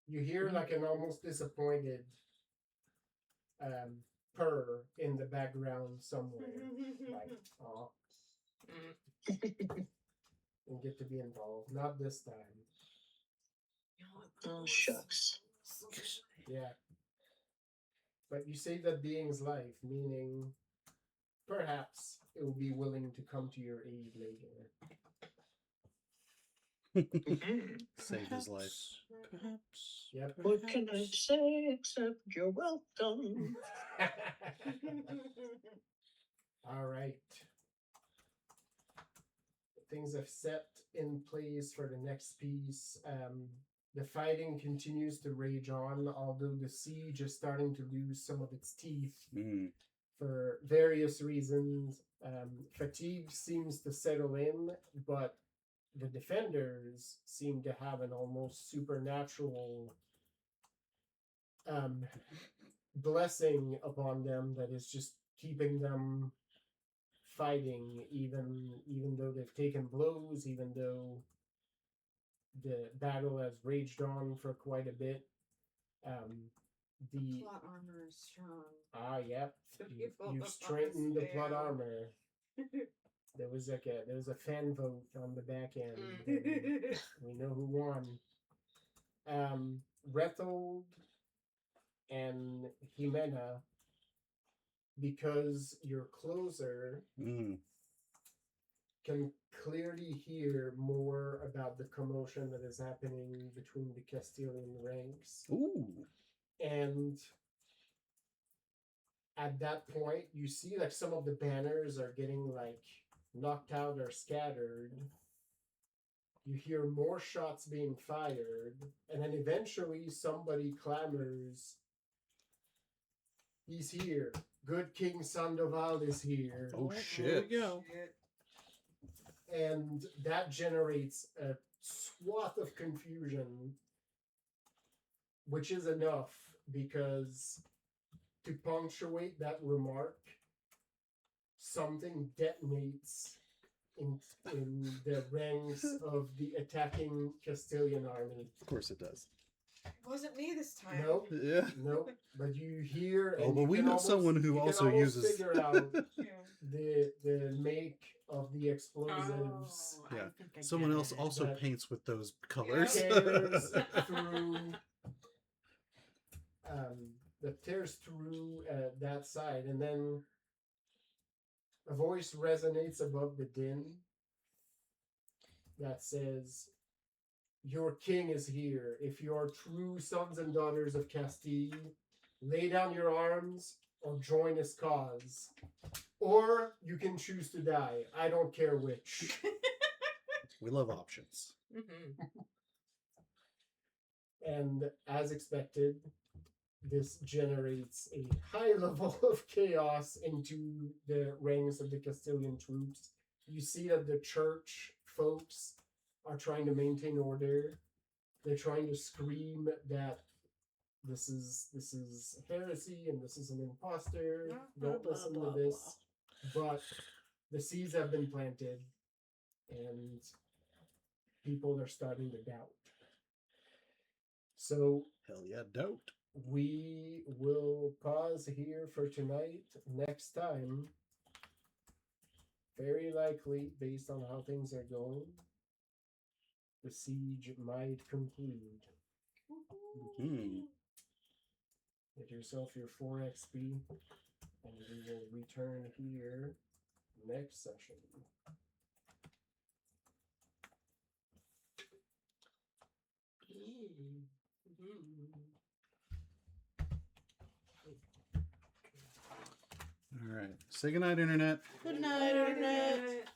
You hear like an almost disappointed purr in the background somewhere, like aw, and get to be involved. Not this time. Oh, shucks. Yeah. But you save that being's life, meaning perhaps it will be willing to come to your aid later. Saved his life. Perhaps. Yep. What can I say except you're welcome? All right. Things have set in place for the next piece. The fighting continues to rage on, although the siege is starting to lose some of its teeth for various reasons. Fatigue seems to settle in, but the defenders seem to have an almost supernatural blessing upon them that is just keeping them fighting, even though they've taken blows, even though the battle has raged on for quite a bit. The plot armor is strong. Yep. So You, people you've don't strengthened the plot understand. armor. There was a fan vote on the back end. And we know who won. Rethold and Jimena, because you're closer, can clearly hear more about the commotion that is happening between the Castilian ranks. Ooh. And at that point, you see like some of the banners are getting like knocked out or scattered. You hear more shots being fired, and then eventually somebody clamors, "He's here. Good King Sandoval is here." Oh, There shit. we go. And that generates a swath of confusion, which is enough because to punctuate that remark, something detonates in the ranks of the attacking Castilian army. Of course it does. It wasn't me this time. Nope, Yeah. nope. But you hear, Oh, and but you we can know almost- someone who you can also almost uses. figure out Yeah. the make of the explosives. Oh, I Yeah. think I Someone get else it. also That paints with those colors. tears through that side, and then a voice resonates above the din that says, "Your king is here. If you are true sons and daughters of Castile, lay down your arms or join his cause. Or you can choose to die. I don't care which." We love options. Mm-hmm. And as expected, this generates a high level of chaos into the ranks of the Castilian troops. You see that the church folks are trying to maintain order. They're trying to scream that this is heresy and this is an imposter. Don't Blah, listen blah, to this. But the seeds have been planted, and people are starting to doubt. So Hell yeah, don't. we will pause here for tonight. Next time, very likely, based on how things are going, the siege might conclude. Hmm. Get yourself your 4 XP, and we will return here next session. All right. Say goodnight, Internet. Good night, Internet.